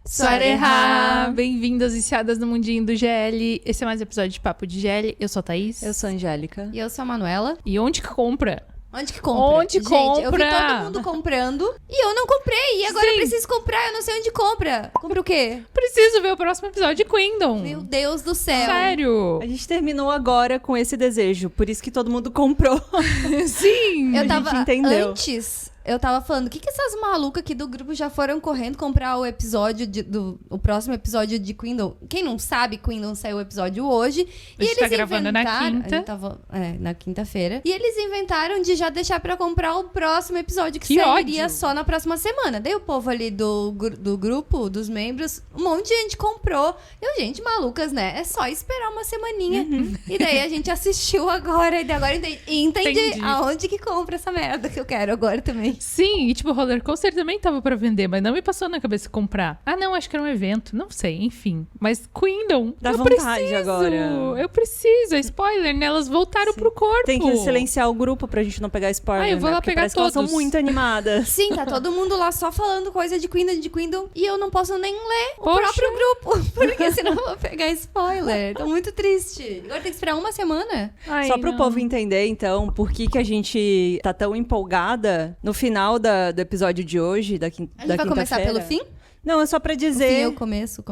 Suareha! Bem-vindas, viciadas no mundinho do GL. Esse é mais um episódio de Papo de GL. Eu sou a Thaís. Eu sou a Angélica. E eu sou a Manuela. E onde que compra? Onde que compra? Onde Gente, compra? eu vi todo mundo comprando e eu não comprei. E agora eu preciso comprar, eu não sei onde compra. Compra o quê? Preciso ver o próximo episódio de Queendom. Meu Deus do céu. Sério? A gente terminou agora com esse desejo, por isso que todo mundo comprou. Sim! Eu A tava, gente entendeu. antes, eu tava falando, o que essas malucas aqui do grupo já foram correndo comprar o episódio o próximo episódio de Queendom? Quem não sabe, Queendom saiu o episódio hoje. A gente tá gravando na quinta. A gente tava, na quinta-feira. E eles inventaram de já deixar pra comprar o próximo episódio, que Que sairia ódio. só na próxima semana. Daí o povo ali do grupo, dos membros, um monte de gente comprou. Eu, gente, malucas, né? É só esperar uma semaninha. E daí a gente assistiu agora. E agora entendi aonde que compra essa merda que eu quero agora também. Sim, e tipo, o Roller Coaster também tava pra vender, mas não me passou na cabeça comprar. Ah, não, acho que era um evento, não sei, enfim. Mas Queendom, Dá eu vontade preciso, agora. eu preciso, é spoiler, né? Elas voltaram pro corpo. Tem que silenciar o grupo pra gente não pegar spoiler, Ah, eu vou né? lá Porque pegar parece que elas são todos. muito animadas. Sim, tá todo mundo lá só falando coisa de Queendom, e eu não posso nem ler o Poxa. próprio grupo, porque senão eu vou pegar spoiler. Tô muito triste. Agora tem que esperar uma semana. Ai, Só pro não. povo entender, então, por que a gente tá tão empolgada no final do episódio de hoje, da A gente da vai começar quinta-feira. pelo fim? Não, é só pra Fim dizer... é o começo.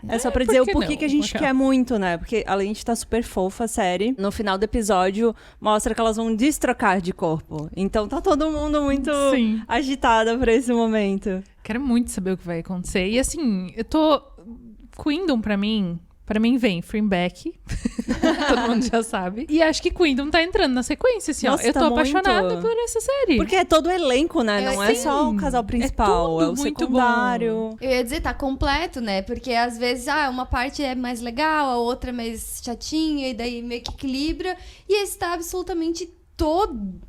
É só pra por dizer o que porquê não? que a gente Raquel? quer muito, né? Porque além de estar super fofa a série, no final do episódio mostra que elas vão destrocar de corpo. Então tá todo mundo muito Sim. agitada pra esse momento. Quero muito saber o que vai acontecer. E assim, Queendom pra mim vem Freeback. Todo mundo já sabe. E acho que Queendom tá entrando na sequência, assim, Nossa, ó. Eu tô tá apaixonada muito. por essa série. Porque é todo o elenco, né? Não é sim. só o casal principal, tudo é o muito secundário. Eu ia dizer, tá completo, né? Porque às vezes, uma parte é mais legal, a outra é mais chatinha, e daí meio que equilibra. E esse tá absolutamente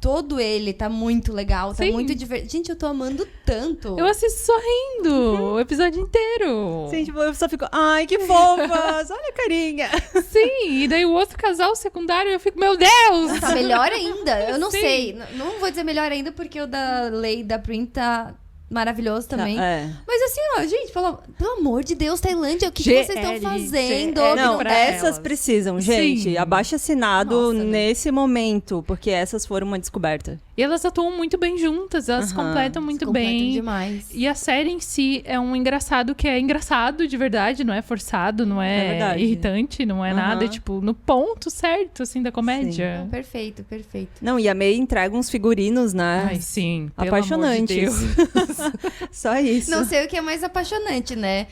todo ele tá muito legal, tá Sim. muito divertido. Gente, eu tô amando tanto. Eu assisto sorrindo o episódio inteiro. Sim, tipo, eu só fico, ai, que fofas, olha a carinha. Sim, e daí o outro casal secundário, eu fico, meu Deus! Tá melhor ainda? Eu não Sim. sei. Não vou dizer melhor ainda, porque o da Lei da Prim tá maravilhoso também. É. Mas assim, ó, gente, pelo amor de Deus, Tailândia, o que vocês estão GL, fazendo? GL. Que Não, pra essas elas. precisam, gente. Sim. Abaixo assinado Nossa, né? nesse momento, porque essas foram uma descoberta. E elas atuam muito bem juntas, elas Aham. completam muito Completam bem. demais. E a série em si é um engraçado que é engraçado de verdade, não é forçado, não É é, verdade. irritante, não é Aham. nada, é tipo, no ponto certo, assim, da comédia. Não, perfeito. Não, e a May entrega uns figurinos, né? Ai, sim. Pelo Apaixonantes. amor de Deus. Só isso. Não sei o que é mais apaixonante, né?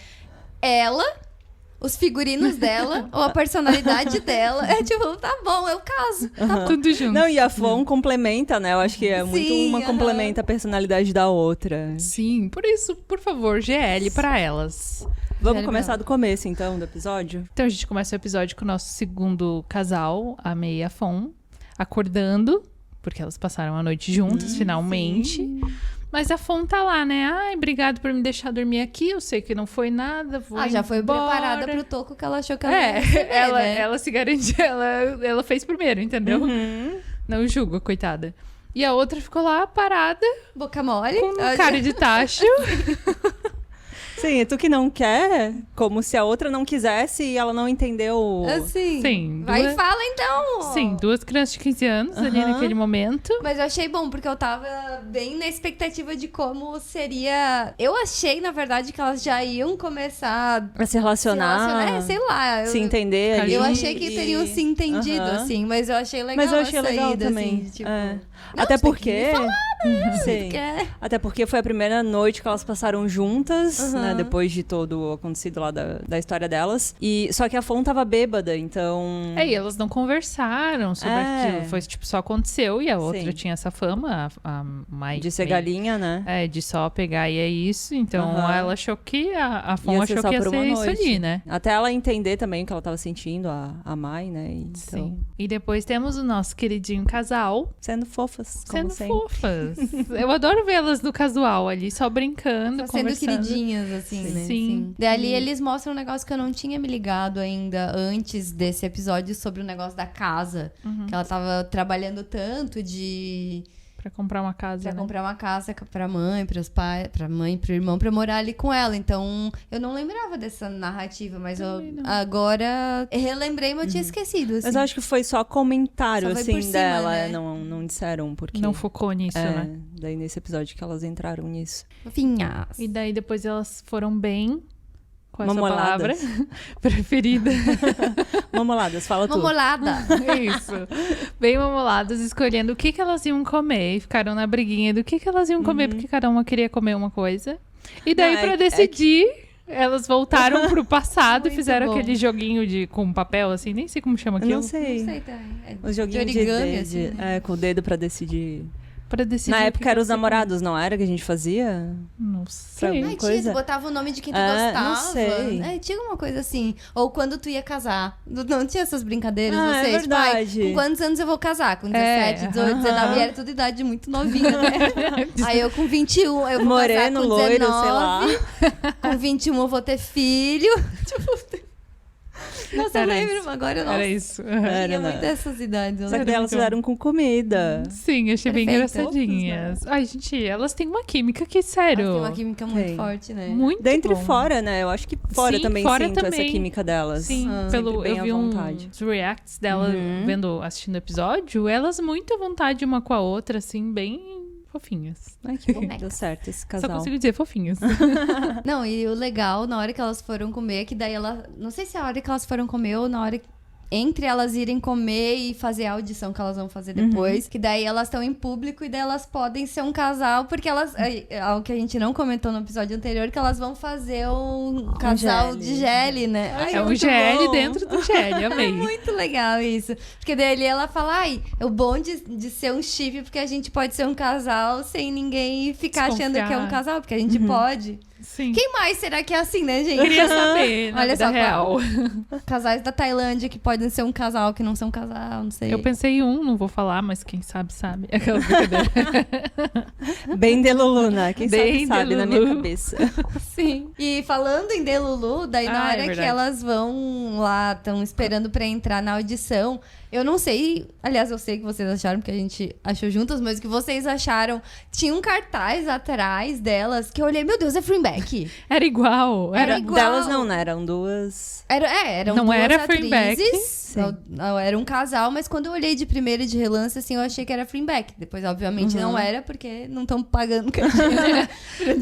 Ela, os figurinos dela, ou a personalidade dela. É tipo, tá bom, eu caso. Tudo junto. Não, e a Fon complementa, né? Eu acho que é muito Sim, uma aham. complementa a personalidade da outra. Sim, por isso, por favor, GL pra elas. Vamos Sério, começar não. do começo, então, do episódio? Então a gente começa o episódio com o nosso segundo casal, a May e a Fon, acordando, porque elas passaram a noite juntas, finalmente. Mas a Fon tá lá, né? Ai, obrigado por me deixar dormir aqui. Eu sei que não foi nada. Vou Já foi embora. preparada pro toco que ela achou que ela ia receber, né? ela se garantiu, ela fez primeiro, entendeu? Não julgo, coitada. E a outra ficou lá parada, Boca mole. com cara de tacho. Sim, tu que não quer, como se a outra não quisesse e ela não entendeu. Assim. Sim, Vai duas- e fala então. Sim, duas crianças de 15 anos ali Aham. naquele momento. Mas eu achei bom, porque eu tava bem na expectativa de como seria... Eu achei, na verdade, que elas já iam começar A se relacionar, sei lá. se entender ali. Eu achei que teriam se entendido, Aham. assim, mas eu achei legal Mas eu achei a legal saída, também. assim, tipo... É. Não, Até você tem porque. que me falar, Sim. quer. Até porque foi a primeira noite que elas passaram juntas, Aham. né? Depois de todo o acontecido lá da história delas. E só que a Fon tava bêbada, então. É, e elas não conversaram sobre aquilo. Foi tipo, só aconteceu e a outra Sim. tinha essa fama, a Mai. De ser galinha, né? É, de só pegar e é isso. Então Aham. ela achou que a Fon Ia ser achou só que ia por ser uma isso noite. ali, né? Até ela entender também o que ela tava sentindo, a Mai, né? Então, Sim. E depois temos o nosso queridinho casal sendo fofas, como sendo sempre. fofas. Eu adoro vê-las no casual ali, só brincando, Só sendo conversando. queridinhas, assim, né? Sim. Dali eles mostram um negócio que eu não tinha me ligado ainda antes desse episódio sobre o negócio da casa. Que ela tava trabalhando tanto Pra comprar uma casa, Pra né? comprar uma casa pra mãe, pros pais, pra mãe, pro irmão, pra morar ali com ela. Então, eu não lembrava dessa narrativa, mas Também não. agora relembrei, mas eu tinha esquecido, assim. Mas eu acho que foi só comentário, Só foi assim, por cima, dela. né? Não disseram porque... Não focou nisso, né? Daí nesse episódio que elas entraram nisso. Fofinhas. E daí depois elas foram bem com essa Mamoladas. palavra preferida. Mamoladas, fala tu. Mamolada. Isso. Bem mamoladas, escolhendo o que elas iam comer. E ficaram na briguinha do que elas iam comer, porque cada uma queria comer uma coisa. E daí, Não, pra decidir, elas voltaram pro passado e Muito fizeram bom. aquele joguinho com papel, assim, nem sei como chama Eu aquilo. não sei. Não sei também. É O joguinho de de origami, dedo, assim, né? com o dedo pra decidir. Pra decidir. Na o época que eram os você come. namorados, não era que a gente fazia? Não sei. Ai, coisa? tinha, tu botava o nome de quem tu Ah, gostava. não sei. É, tinha alguma coisa assim. Ou quando tu ia casar. Não tinha essas brincadeiras, Ah, é vocês? Tipo, ai, verdade. com quantos anos eu vou casar? Com 17, 18, 19. E era tudo idade muito novinha, né? Aí eu com 21, eu vou Moreno, casar com loiro, 19. sei lá. Com 21 eu vou ter filho. Tipo... Nossa, eu Era lembro, isso. agora nossa. Era isso. Era, Tinha né? muito dessas idades. eu Só que lembro. daí elas fizeram com comida. Sim, achei bem Perfeito. engraçadinhas. Ai, gente, elas têm uma química que, sério. Elas têm uma química muito Tem. forte, né? Muito Dentro bom. e fora, né? Eu acho que fora Sim, também fora sinto também. essa química delas. Sim, Ah. pelo, Sempre bem eu à vi vontade. uns reacts dela assistindo o episódio, elas muito à vontade uma com a outra, assim, bem fofinhas. Ai, que bom. Bonecas. Deu certo esse Só casal. consigo dizer fofinhas. Não, e o legal, na hora que elas foram comer, que daí ela... Não sei se é a hora que elas foram comer ou na hora... Entre elas irem comer e fazer a audição que elas vão fazer depois. Que daí elas estão em público e daí elas podem ser um casal. Porque elas... Algo que a gente não comentou no episódio anterior, que elas vão fazer um casal GL. de GL, né? Ai, É um muito GL bom. dentro do GL, amei. Muito legal isso. Porque daí ali ela fala, ai, é o bom de ser um chip, porque a gente pode ser um casal sem ninguém ficar achando que é um Desconfiar. casal, porque a gente pode. Sim. Quem mais será que é assim, né, gente? Queria saber, na Olha vida só, real. Casais da Tailândia que podem ser um casal, que não são um casal, não sei. Eu pensei em um, não vou falar, mas quem sabe, sabe. Aquela brincadeira. Bem Delulu, né? Quem Bem sabe na minha Delulu. cabeça. Sim. E falando em Delulu, daí na Ah, é hora que verdade. elas vão lá, estão esperando pra entrar na audição, eu não sei, aliás, eu sei o que vocês acharam, porque a gente achou juntas, mas o que vocês acharam, tinha um cartaz atrás delas, que eu olhei, meu Deus, é Freeback. Era igual. Era igual. Delas não, né? Eram duas... Eram Não duas era atrizes. Freeback? Não, era um casal, mas quando eu olhei de primeira de relance, assim, eu achei que era Freeback. Depois, obviamente, não era, porque não estão pagando cachê.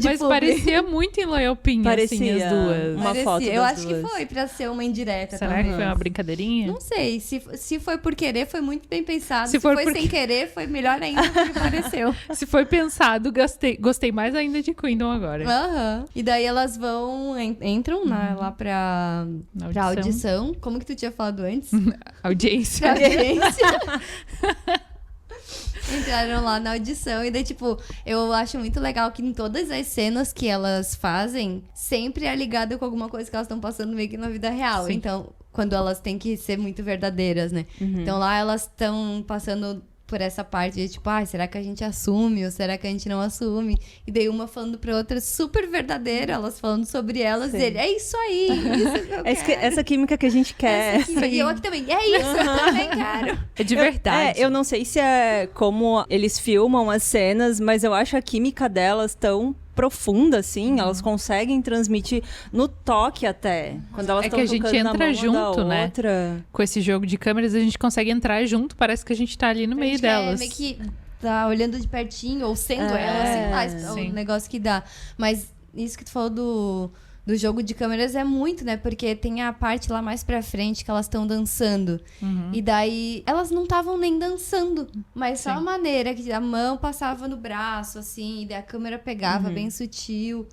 Mas parecia muito em Loyalpinha, assim, Parecia. as duas. Uma foto Eu das acho duas. que foi pra ser uma indireta. Será talvez. que foi uma brincadeirinha? Não sei. Se foi por querer, foi muito bem pensado. Se Se for foi porque- sem querer, foi melhor ainda do que pareceu. Se foi pensado, gostei mais ainda de Queendom agora. Aham. E daí elas vão, entram lá pra Na audição. Como que tu tinha falado antes? Audiência. Pra audiência. Entraram lá na audição e daí, tipo, eu acho muito legal que em todas as cenas que elas fazem, sempre é ligada com alguma coisa que elas estão passando meio que na vida real. Sim. Então, quando elas têm que ser muito verdadeiras, né? Então lá elas estão passando por essa parte de tipo, será que a gente assume ou será que a gente não assume? E daí uma falando pra outra super verdadeira, elas falando sobre elas, Sim. e ele, é isso aí, isso que eu quero. Essa química que a gente quer. Essa aqui, e eu aqui também, é isso, eu também quero. É de verdade. Eu não sei se é como eles filmam as cenas, mas eu acho a química delas tão profunda, assim. Elas conseguem transmitir no toque até. Quando elas É estão que a gente tocando na entra mão junto, da né? outra. Com esse jogo de câmeras, a gente consegue entrar junto. Parece que a gente tá ali no meio delas. Meio que tá olhando de pertinho, ou sendo É, ela, sei lá, esse é sim. o negócio que dá. Mas isso que tu falou do jogo de câmeras é muito, né? Porque tem a parte lá mais pra frente que elas estão dançando. E daí, elas não estavam nem dançando. Mas só a maneira que a mão passava no braço, assim, e daí a câmera pegava bem sutil.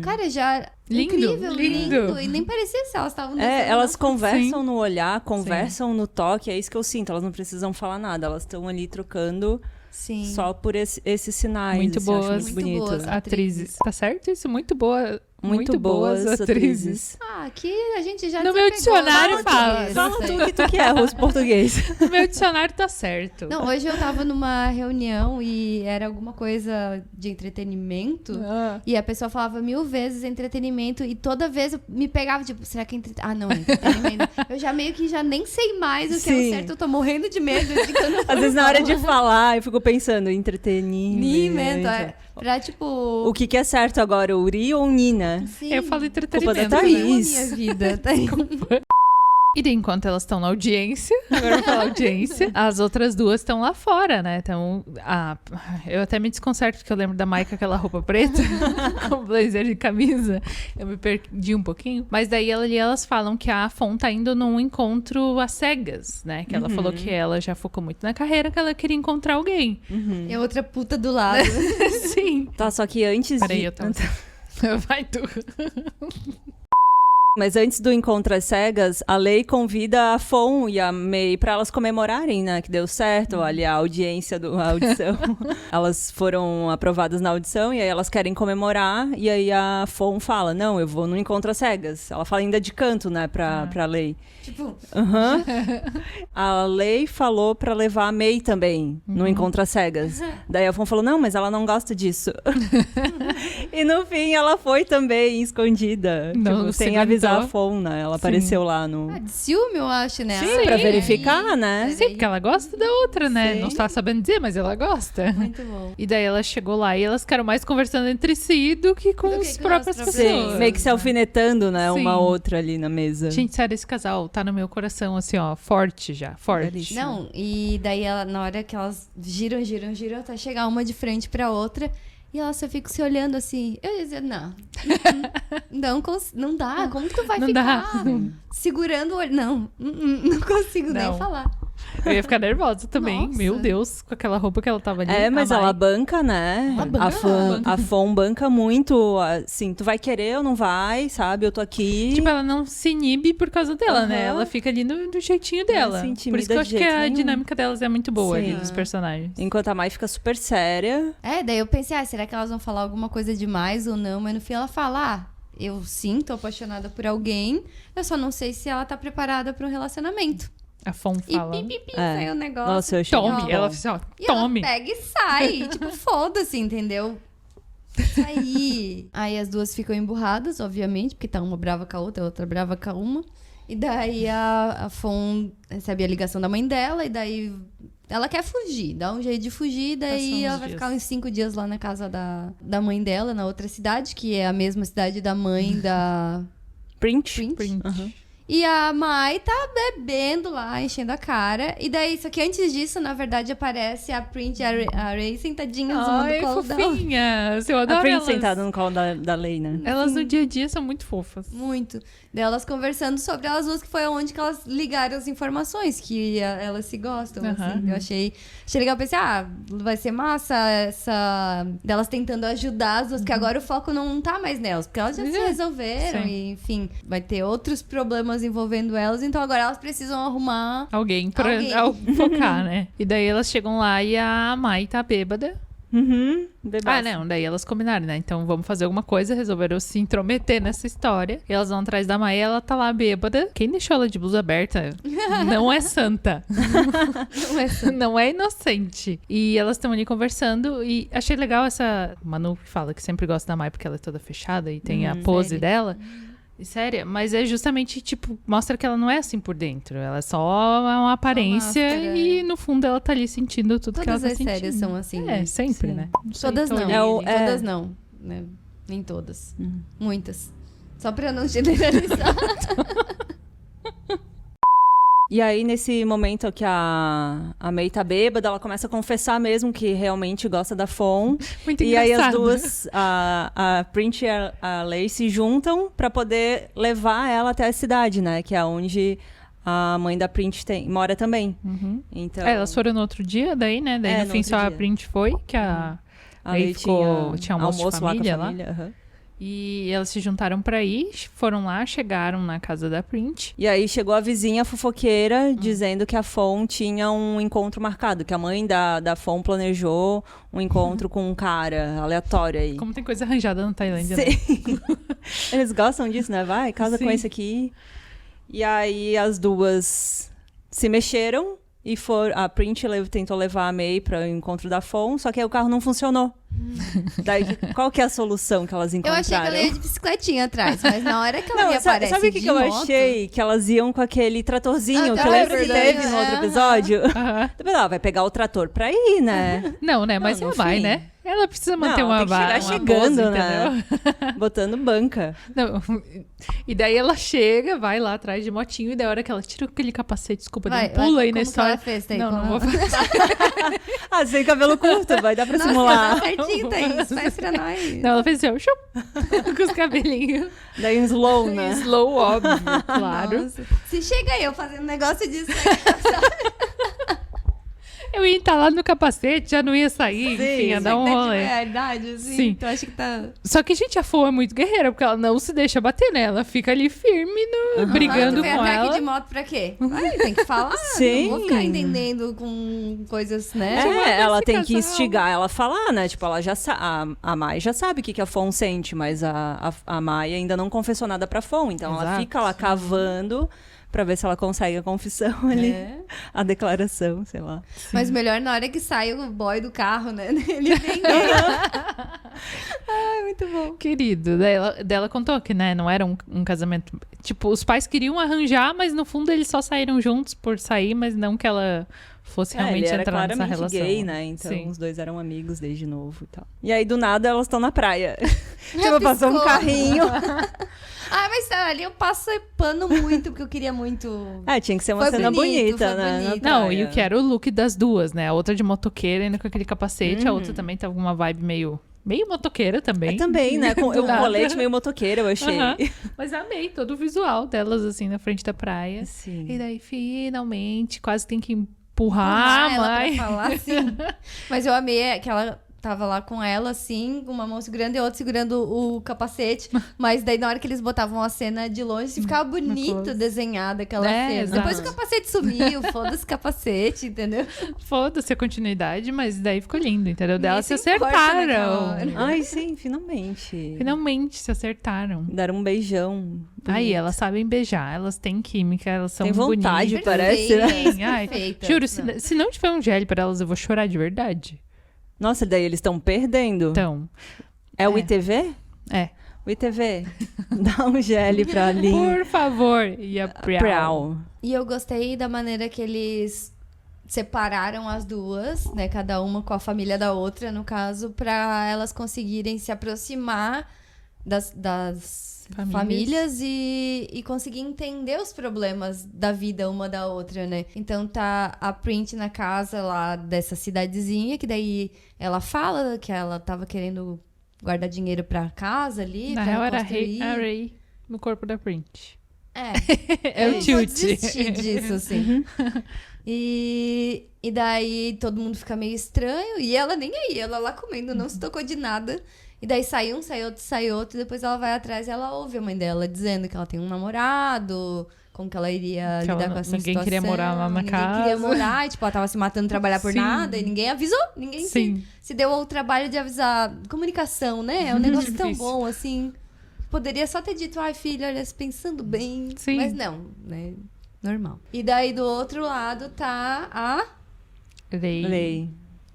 Cara, já... Lindo, incrível, lindo. lindo. E nem parecia se elas estavam dançando. Elas não. conversam no olhar, conversam no toque, é isso que eu sinto. Elas não precisam falar nada, elas estão ali trocando Sim. só por esses sinais. Muito assim, eu acho boas. muito Muito bonito. boas. Atrizes. Tá certo isso? Muito boa. Muito boas atrizes. aqui a gente já No meu desapegou, dicionário né? fala. Fala tu que é russo português. No meu dicionário tá certo. Não, hoje eu tava numa reunião e era alguma coisa de entretenimento. E a pessoa falava 1000 vezes entretenimento e toda vez eu me pegava, tipo, será que é entretenimento? Ah, não, é entretenimento. Eu já meio que já nem sei mais o que é o Sim. certo, eu tô morrendo de medo de que eu não Às vezes na hora de falar, eu fico pensando, entretenimento. Pra, tipo... O que é certo agora, Uri ou Nina? Sim, Eu falo Culpa entretenimento. da né? Thaís. minha vida. Tá? E daí, enquanto elas estão na audiência, agora eu vou falar audiência, as outras duas estão lá fora, né? Então, eu até me desconcerto, porque eu lembro da Mai com aquela roupa preta, com blazer e camisa. Eu me perdi um pouquinho. Mas daí elas falam que a Fon tá indo num encontro às cegas, né? Que ela falou que ela já focou muito na carreira, que ela queria encontrar alguém. E a outra puta do lado. Sim. Tá, só que antes Peraí, de... eu tô... Vai tu. Mas antes do encontro às cegas, a Lei convida a Fon e a May para elas comemorarem, né? Que deu certo, ali a audiência, a audição. Elas foram aprovadas na audição e aí elas querem comemorar. E aí a Fon fala, não, eu vou no encontro às cegas. Ela fala ainda de canto, né, pra Lei. Tipo, Aham. A Lei falou pra levar a May também no encontro às cegas. Daí a Fon falou, não, mas ela não gosta disso. E no fim ela foi também, escondida. Não, Tipo, sem segundo avisar então. a Fon, né? Ela apareceu lá no... de ciúme, eu acho, né? Sim, pra Aí- verificar, né? Sim, porque ela gosta da outra, né? Sim. Não está sabendo dizer, mas ela gosta. Muito bom. E daí ela chegou lá e elas ficaram mais conversando entre si do que com Do que as com próprias as pessoas. próprias Sim, meio que se alfinetando, né? Sim. Uma outra ali na mesa. Gente, sério, esse casal tá no meu coração, assim, ó, forte já, forte. Belíssimo. Não, e daí na hora que elas giram, até chegar uma de frente pra outra, e elas só ficam se olhando assim. Eu ia dizer, não. Não dá. Como que tu vai Não ficar dá. segurando o olho? Não consigo Não. nem falar. Eu ia ficar nervosa também, Nossa. meu Deus, com aquela roupa que ela tava ali. É, mas a Mai. ela banca, né? Ela banca, A Fon banca muito, assim, tu vai querer ou não vai, sabe? Eu tô aqui. Tipo, ela não se inibe por causa dela, né? Aham. Ela fica ali do jeitinho dela. se intimida Por isso que eu de acho que jeito a nenhum. dinâmica delas é muito boa ali, Sim. dos personagens. Enquanto a Mai fica super séria. É, daí eu pensei, será que elas vão falar alguma coisa demais ou não? Mas no fim ela fala, eu sim, tô apaixonada por alguém, eu só não sei se ela tá preparada pra um relacionamento. A Fon E fala. pim, É. saiu o negócio. Nossa, eu achei Tome, muito ela bom. fala assim, ó, E tome. ela pega e sai. Tipo, foda-se, entendeu? Aí as duas ficam emburradas, obviamente, porque tá uma brava com a outra, a outra brava com a uma. E daí a Fon recebe a ligação da mãe dela, e daí ela quer fugir, dá um jeito de fugir, daí Passam uns ela vai dias. ficar uns 5 dias lá na casa da mãe dela, na outra cidade, que é a mesma cidade da mãe da Print. Print. Aham. E a Mai tá bebendo lá, enchendo a cara. E daí, só que antes disso, na verdade, aparece a Print e a Ray sentadinhas uma Ai, do colo dela. fofinhas. Eu A adoro Print elas. sentada no colo da Lei, né? Elas no dia a dia são muito fofas. Muito. Delas conversando sobre elas duas, que foi onde que elas ligaram as informações, que elas se gostam, Aham. assim. Eu achei legal, pensei, vai ser massa essa... delas tentando ajudar as duas, porque agora o foco não tá mais nelas, porque elas já se resolveram Sim. e, enfim, vai ter outros problemas envolvendo elas, então agora elas precisam arrumar... Alguém pra Alguém. focar, né? E daí elas chegam lá e a Mai tá bêbada. Uhum. Bebaça. Não, daí elas combinaram, né? Então vamos fazer alguma coisa, resolveram se intrometer nessa história. E elas vão atrás da Mai e ela tá lá bêbada. Quem deixou ela de blusa aberta não é santa. Não é Não é inocente. E elas estão ali conversando e achei legal essa... Manu que fala que sempre gosta da Mai porque ela é toda fechada e tem a pose séria. dela. Séria, mas é justamente, tipo, mostra que ela não é assim por dentro. Ela é só uma aparência máscara, e no fundo ela tá ali sentindo tudo que ela Todas tá as sentindo. séries são assim. É, né? sempre, Sim. né? sei, Todas tô não. olhando. Todas não. Né? Nem todas. Muitas. Só pra não generalizar. E aí, nesse momento que a May tá bêbada, ela começa a confessar mesmo que realmente gosta da Fon. Muito E aí as engraçado. duas, a Print e a Lei, se juntam pra poder levar ela até a cidade, né? Que é onde a mãe da Print mora também. Uhum. Então, Elas foram no outro dia, daí, né? Daí no no fim outro só a dia. Print foi, que a a Lei Lei tinha almoço de família lá com a lá. família. aham. E elas se juntaram pra ir, foram lá, chegaram na casa da Print. E aí chegou a vizinha fofoqueira dizendo que a Fon tinha um encontro marcado, que a mãe da Fon planejou um encontro com um cara aleatório aí. Como tem coisa arranjada na Tailândia, né? Sim. Eles gostam disso, né? Vai, casa com Sim. esse aqui. E aí as duas se mexeram e a Print tentou levar a May para o encontro da Fon, só que aí o carro não funcionou. Daí, qual que é a solução que elas Eu encontraram? achei que ela ia de bicicletinha atrás, mas na hora que ela Não, me aparece sabe o que de eu moto, achei? Que elas iam com aquele tratorzinho, Ah, que tá, lembra é que verdade. teve no outro Aham. episódio? Aham. Ela vai pegar o trator pra ir, né? Não, né? Mas Não, ela no vai, fim. né? Ela precisa manter Não, uma tem que chegar uma chegando, pose, né? entendeu? Botando banca. Não. E daí ela chega, vai lá atrás de motinho, e daí a hora que ela tira aquele capacete, desculpa, dá um pulo aí na como que história. ela fez, Thaís? Não, não Como vou ela- fazer. Ah, sem cabelo curto, vai dar pra Nossa, simular. tá certinho, Thaís. Faz pra nós. Não, ela fez assim, ó, chup, com os cabelinhos. Daí um slow, né? Slow, óbvio, claro. Nossa. Se chega eu fazendo um negócio disso, Eu ia estar lá no capacete, já não ia sair, Sim, enfim, ia dar um rolê. verdade, assim. Sim. Então acho que tá... Só que, gente, a Fo é muito guerreira, porque ela não se deixa bater, né? Ela fica ali firme, brigando Tu vem com até ela. aqui de moto pra quê? Ai, tem que falar. Sim. Não vou ficar entendendo com coisas, né? É, ela esse tem que casal. instigar ela a falar, né? Tipo, ela já a Mai já sabe o que a Fon sente, mas a Mai ainda não confessou nada pra Fon. Então ela Exato. fica lá cavando pra ver se ela consegue a confissão ali. É. A declaração, sei lá. Mas melhor na hora que sai o boy do carro, né? Ele vem. Ai, muito bom. Querido, dela contou que, né, não era um casamento... Tipo, os pais queriam arranjar, mas no fundo eles só saíram juntos por sair, mas não que ela fosse realmente ele era entrar nessa claramente relação. gay, né? Então Sim. os dois eram amigos desde novo e tal. E aí, do nada, elas estão na praia. Tipo, passou um piscou. carrinho. Ah, mas ali eu passo pano muito, porque eu queria muito. É, tinha que ser uma Foi cena bonito, bonita, foi né? na bonito. Não, praia. e o que era o look das duas, né? A outra de motoqueira, ainda com aquele capacete. A Uhum. outra também tava com uma vibe meio motoqueira também. É também, né? Com Do o nada. colete meio motoqueiro, eu achei. Aham. Mas amei todo o visual delas, assim, na frente da praia. Sim. E daí, finalmente, quase tem que empurrar a ela mãe. pra falar assim. Mas eu amei que ela tava lá com ela, assim, uma mão segurando e a outra segurando o capacete. Mas daí, na hora que eles botavam a cena de longe, ficava bonito close. desenhada aquela É, cena. exato. Depois o capacete sumiu, foda-se o capacete, entendeu? Foda-se a continuidade, mas daí ficou lindo, entendeu? Ninguém Delas se se importa naquela acertaram. hora. Ai, sim, finalmente. Finalmente se acertaram. Deram um beijão. Aí, elas sabem beijar, elas têm química, elas são Tem vontade, bonitas. parece, né? Sim, ai, Perfeita. juro, Não. se não tiver um gel pra elas, eu vou chorar de verdade. Nossa, daí eles estão perdendo. Então, É o é. ITV? é. O ITV. Dá um gel pra Lin. Por favor. E a Prial. Prial. E eu gostei da maneira que eles separaram as duas, né? Cada uma com a família da outra, no caso, pra elas conseguirem se aproximar das famílias e conseguir entender os problemas da vida uma da outra, né? Então tá a Print na casa lá dessa cidadezinha, que daí ela fala que ela tava querendo guardar dinheiro pra casa ali, Na pra real, era construir. a Ray no corpo da Print. É. É Eu o vou tilt. desistir disso, assim. E daí todo mundo fica meio estranho. E ela nem aí, ela lá comendo, não se tocou de nada. E daí sai um, sai outro. E depois ela vai atrás e ela ouve a mãe dela dizendo que ela tem um namorado. Como que ela iria Que lidar ela- com essa ninguém situação. queria morar lá na Ninguém casa. queria morar. E, tipo, ela tava se matando trabalhar por Sim. nada. E ninguém avisou. Ninguém Sim. se deu ao trabalho de avisar. Comunicação, né? É um negócio tão Difícil. bom, assim. Poderia só ter dito, ai, filha, olha, pensando bem. Sim. Mas não, né? Normal. E daí, do outro lado, tá a Ray. Lei.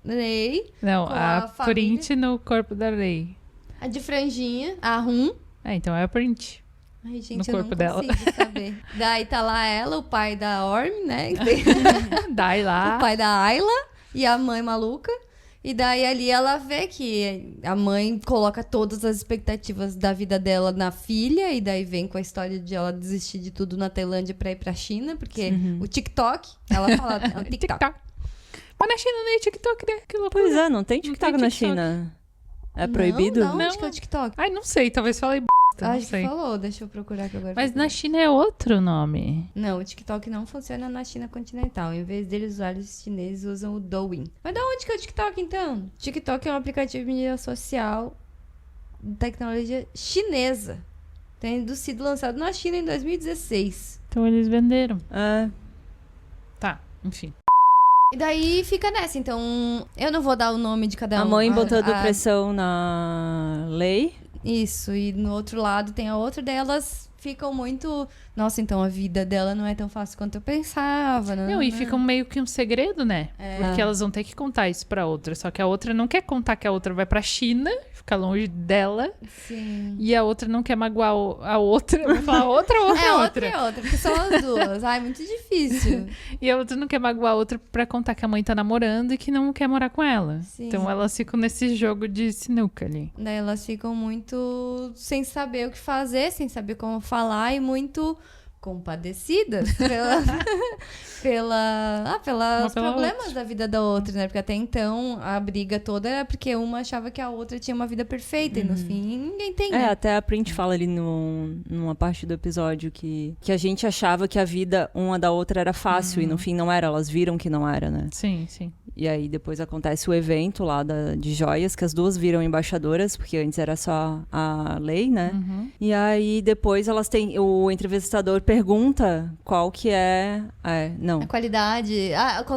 Rei, Não, Com a a família. Print no corpo da Ray. a de franjinha, a Rum. É, então é a Print. Ai, gente, No eu corpo não dela. consigo saber. Daí tá lá ela, o pai da Orm, né? Dai lá. O pai da Ayla e a mãe maluca. E daí ali ela vê que a mãe coloca todas as expectativas da vida dela na filha. E daí vem com a história de ela desistir de tudo na Tailândia pra ir pra China. Porque o TikTok, ela fala, é o TikTok. Mas na China nem é TikTok, né? Que loucura. Pois é, não tem TikTok tem na TikTok. China. É proibido? Não, Não. onde que é o TikTok? Ai, não sei, talvez falei não Acho sei. que falou, deixa eu procurar aqui agora. Mas na China é outro nome. Não, o TikTok não funciona na China continental. Em vez deles usarem, os chineses usam o Douyin. Mas da onde que é o TikTok, então? TikTok é um aplicativo de mídia social tecnologia chinesa. Tendo sido lançado na China em 2016. Então eles venderam. É. Tá, enfim. E daí fica nessa. Então, eu não vou dar o nome de cada um. A mãe botando pressão na lei. Isso, e no outro lado tem a outra, daí elas ficam muito... Nossa, então a vida dela não é tão fácil quanto eu pensava. Não, e fica meio que um segredo, né? É. Porque elas vão ter que contar isso pra outra. Só que a outra não quer contar que a outra vai pra China, ficar longe dela. Sim. E a outra não quer magoar a outra. Vou falar outra. É outra, porque são as duas. Ai, muito difícil. E a outra não quer magoar a outra pra contar que a mãe tá namorando e que não quer morar com ela. Sim. Então elas ficam nesse jogo de sinuca ali. Daí elas ficam muito sem saber o que fazer, sem saber como falar e muito compadecidas pelos problemas outra. da vida da outra, né? Porque até então a briga toda era porque uma achava que a outra tinha uma vida perfeita e no fim ninguém tem, né? Até a Print fala ali numa parte do episódio que a gente achava que a vida uma da outra era fácil e no fim não era, elas viram que não era, né? Sim, sim. E aí depois acontece o evento lá de joias, que as duas viram embaixadoras, porque antes era só a lei, né? E aí depois elas têm, o entrevistador pergunta qual que é, não. A qualidade.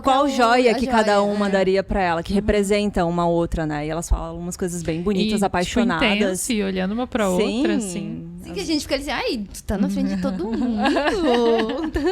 Qual joia a que cada uma é. daria pra ela, que representa uma outra, né? E elas falam umas coisas bem bonitas, E, apaixonadas. Tipo, intenso, e olhando uma pra outra, assim. Assim que a gente fica assim, ai, tu tá na frente de todo mundo.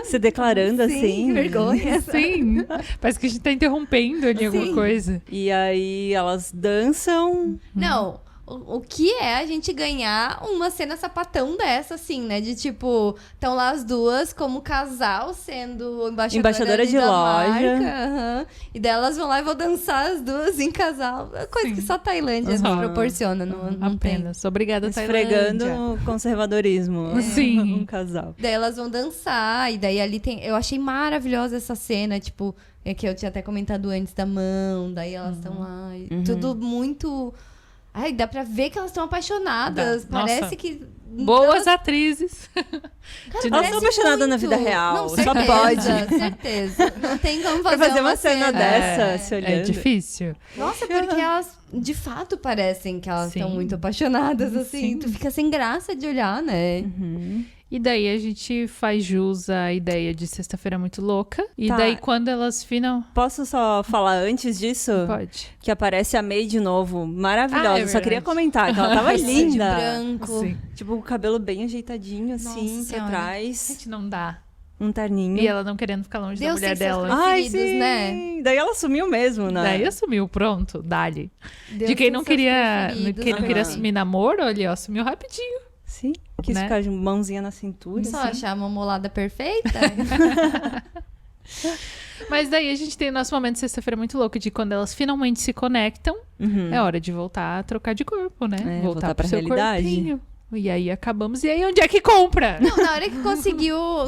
Se declarando Sim, assim. que vergonha. Sim. Parece que a gente tá interrompendo ali alguma Sim. coisa. E aí elas dançam. Não, o que é a gente ganhar uma cena sapatão dessa, assim, né? De tipo, estão lá as duas como casal, sendo embaixadora de da loja. marca, aham. E daí elas vão lá e vão dançar as duas em casal. É coisa Sim. que só a Tailândia Só. proporciona, não tem. Apenas. Obrigada, Esfregando Tailândia. o conservadorismo. Sim. Um casal. Daí elas vão dançar, e daí ali tem... Eu achei maravilhosa essa cena, tipo... É que eu tinha até comentado antes da mão, daí elas estão lá, e tudo muito... Ai, dá pra ver que elas estão apaixonadas, Dá. parece Nossa. que... Boas atrizes. Elas Parece estão apaixonadas na muito. vida real. Não, Só certeza, pode. certeza. Não tem como Pra fazer, fazer uma cena dessa, É. se olhando. É difícil. Nossa, porque elas, de fato, parecem que elas estão Sim. muito apaixonadas, assim. Sim. Tu fica sem graça de olhar, né? E daí a gente faz jus à ideia de Sexta-feira Muito Louca. E Tá. daí quando elas final... Posso só falar antes disso? Pode. Que aparece a May de novo. Maravilhosa. Ah, é Só queria verdade. comentar que ela tava De linda. branco. Sim. Tipo, o cabelo bem ajeitadinho, assim, Nossa pra Senhora. trás. Gente, não dá. Um terninho. E ela não querendo ficar longe da Deus mulher tem seus dela. Ai, preferidos, sim. né? Daí ela sumiu mesmo, né? Daí assumiu, pronto, dali. Deus De quem tem não seus queria, preferidos, quem não né? queria assumir namoro, ali, ó, assumiu rapidinho. Sim. Quis Né? ficar de mãozinha na cintura. Só assim. achar uma molada perfeita? Mas daí a gente tem o nosso momento de Sexta-feira Muito Louca, de quando elas finalmente se conectam, é hora de voltar a trocar de corpo, né? É, voltar pra pro seu realidade. corpinho. E aí acabamos. E aí, onde é que compra? Não, na hora que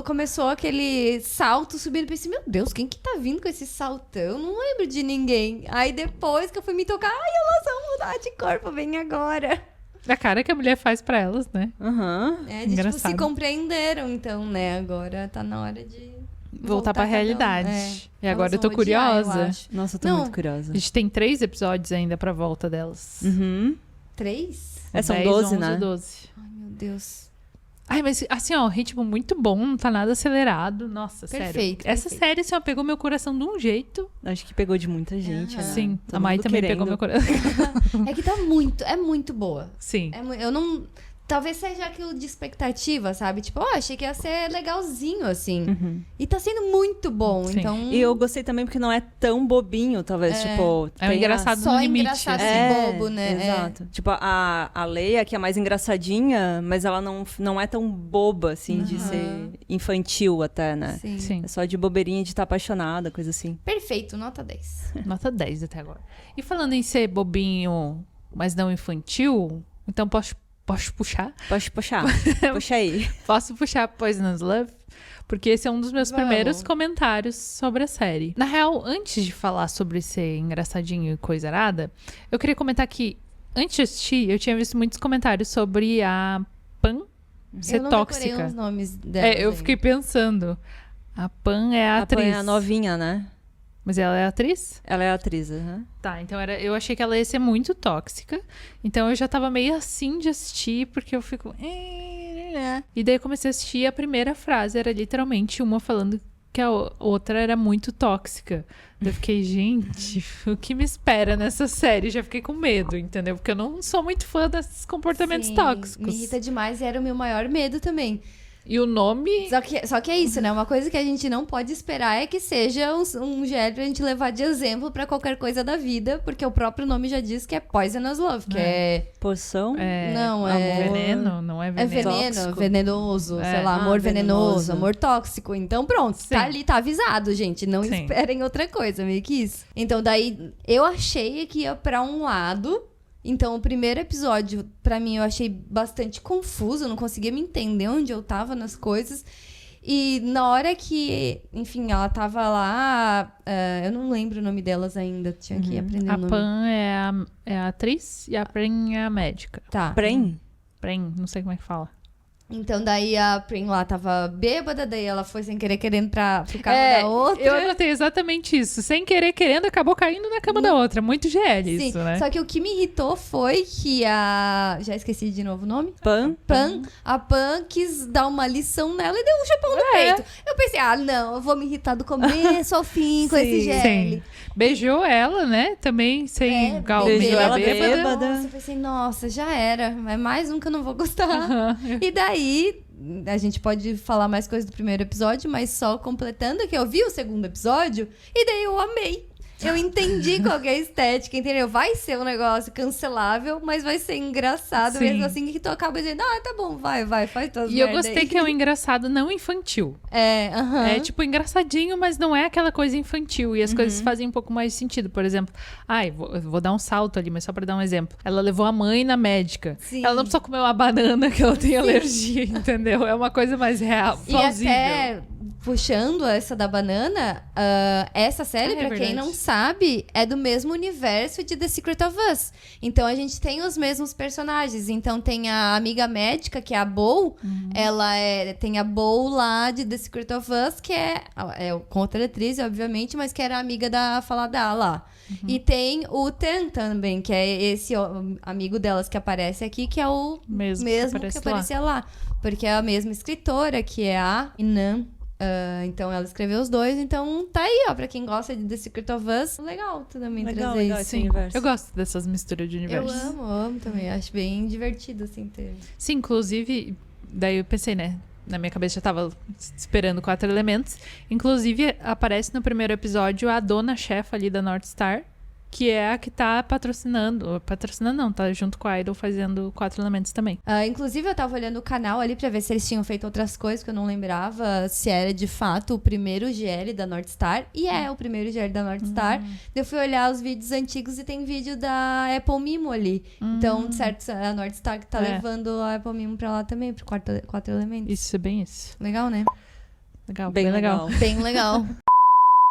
começou aquele salto subindo, eu pensei, meu Deus, quem que tá vindo com esse saltão? Eu não lembro de ninguém. Aí depois que eu fui me tocar, ai, elas vão mudar de corpo, vem agora. A cara que a mulher faz pra elas, né? Aham. É, de tipo, se Engraçado. compreenderam, então, né? Agora tá na hora de Voltar pra cada um. realidade. É. E agora Elas eu tô vão odiar, eu curiosa. acho. Nossa, eu tô Não. muito curiosa. A gente tem 3 episódios ainda pra volta delas. Uhum. 3? São 10, 12, 11, né? 12. Ai, meu Deus. Ai, mas assim, ó, ritmo muito bom, não tá nada acelerado. Nossa, sério. Perfeito, Essa perfeito. série, assim, ó, pegou meu coração de um jeito. Acho que pegou de muita gente, né? Sim, Todo a Mai mundo também querendo. pegou meu coração. É que é muito boa. Sim. Eu não... Talvez seja aquilo de expectativa, sabe? Tipo, achei que ia ser legalzinho, assim. E tá sendo muito bom, Sim. então... E eu gostei também porque não é tão bobinho, talvez, tipo... É um tem engraçado Só no limite. engraçado assim. assim. bobo, né? Exato. Tipo, a Leia, que é mais engraçadinha, mas ela não é tão boba, assim, de ser infantil até, né? Sim. Sim. É só de bobeirinha de estar apaixonada, coisa assim. Perfeito, nota 10. Nota 10 até agora. E falando em ser bobinho, mas não infantil, então posso puxar? Pode puxar. Puxa aí. Posso puxar Poisonous Love? Porque esse é um dos meus Vamos. primeiros comentários sobre a série. Na real, antes de falar sobre ser engraçadinho e coisa arada, eu queria comentar que, antes de assistir, eu tinha visto muitos comentários sobre a Pan ser eu não tóxica. decorei os nomes delas É, eu ainda. fiquei pensando. A Pan é a A Pan atriz. é a novinha, né? Mas ela é atriz? Ela é atriz, aham. Tá, então eu achei que ela ia ser muito tóxica. Então eu já tava meio assim de assistir, porque eu fico... E daí eu comecei a assistir e a primeira frase era literalmente uma falando que a outra era muito tóxica. Eu fiquei, gente, o que me espera nessa série? Já fiquei com medo, entendeu? Porque eu não sou muito fã desses comportamentos Sim, tóxicos. Me irrita demais e era o meu maior medo também. E o nome... Só que é isso, né? Uma coisa que a gente não pode esperar é que seja um GL pra gente levar de exemplo pra qualquer coisa da vida, porque o próprio nome já diz que é Poisonous Love, que é... Poção? Não, é... Veneno? Não é É veneno. veneno, Tóxico. venenoso, É. sei lá, amor venenoso, venenoso. amor tóxico. Então pronto, Sim. tá ali, tá avisado, gente. Não Sim. esperem outra coisa, meio que isso. Então daí, eu achei que ia pra um lado. Então o primeiro episódio, pra mim, eu achei bastante confuso. Eu não conseguia me entender onde eu tava nas coisas. E na hora que, enfim, ela tava lá... eu não lembro o nome delas ainda, tinha que aprender A o nome. Pan é a atriz e a Pren é a médica. Tá. Pren? Pren, não sei como é que fala. Então daí a Prim lá tava bêbada, daí ela foi sem querer querendo pro carro da outra. Eu anotei exatamente isso. Sem querer, querendo, acabou caindo na cama da outra. Muito GL Sim, isso, né? só que o que me irritou foi que a... Já esqueci de novo o nome? Pan? A Pan quis dar uma lição nela e deu um chapão no peito. Eu pensei, não, eu vou me irritar do começo ao fim com esse GL. Sim. Beijou ela, né? Também sem beijou ela bêbada. bêbada. Nossa, eu pensei, nossa, já era. É mais um que eu não vou gostar. Aham. E daí, a gente pode falar mais coisas do primeiro episódio, mas só completando que eu vi o segundo episódio e daí eu amei. Eu entendi qual que é a estética, entendeu? Vai ser um negócio cancelável, mas vai ser engraçado Sim. mesmo assim, que tu acaba dizendo, tá bom, vai, faz tuas E eu merda gostei aí. que é um engraçado não infantil. Aham. É tipo engraçadinho, mas não é aquela coisa infantil. E as coisas fazem um pouco mais de sentido. Por exemplo, vou dar um salto ali, mas só pra dar um exemplo. Ela levou a mãe na médica. Sim. Ela não precisa comer uma banana que ela tem alergia, entendeu? É uma coisa mais real, E plausível. até puxando essa da banana, essa série, pra quem verdade. não sabe, é do mesmo universo de The Secret of Us. Então a gente tem os mesmos personagens. Então tem a amiga médica, que é a Bo. Ela tem a Bo lá de The Secret of Us, que é com outra atriz, obviamente, mas que era amiga da Faladar lá. E tem o Tan também, que é esse amigo delas que aparece aqui, que é o Mesmo que que aparece lá. aparecia lá. Porque é a mesma escritora, que é a Inan. Então ela escreveu os dois, então tá aí, ó, pra quem gosta de The Secret of Us, legal também Legal, trazer legal isso. esse universo. Eu gosto dessas misturas de Eu universos. amo também, acho bem divertido, assim, ter... Sim, inclusive, daí eu pensei, né? Na minha cabeça já tava esperando 4 elementos. Inclusive, aparece no primeiro episódio a dona chefa ali da North Star, que é a que tá patrocinando. Patrocinando não, tá junto com a Idol fazendo 4 elementos também. Inclusive, eu tava olhando o canal ali pra ver se eles tinham feito outras coisas, que eu não lembrava se era de fato o primeiro GL da North Star. E é o primeiro GL da North Star. Eu fui olhar os vídeos antigos e tem vídeo da Apple Mimo ali. Então, certo, a North Star que tá levando a Apple Mimo pra lá também, pro 4 elementos. Isso é bem isso. Legal, né? Legal, Bem legal. Bem legal.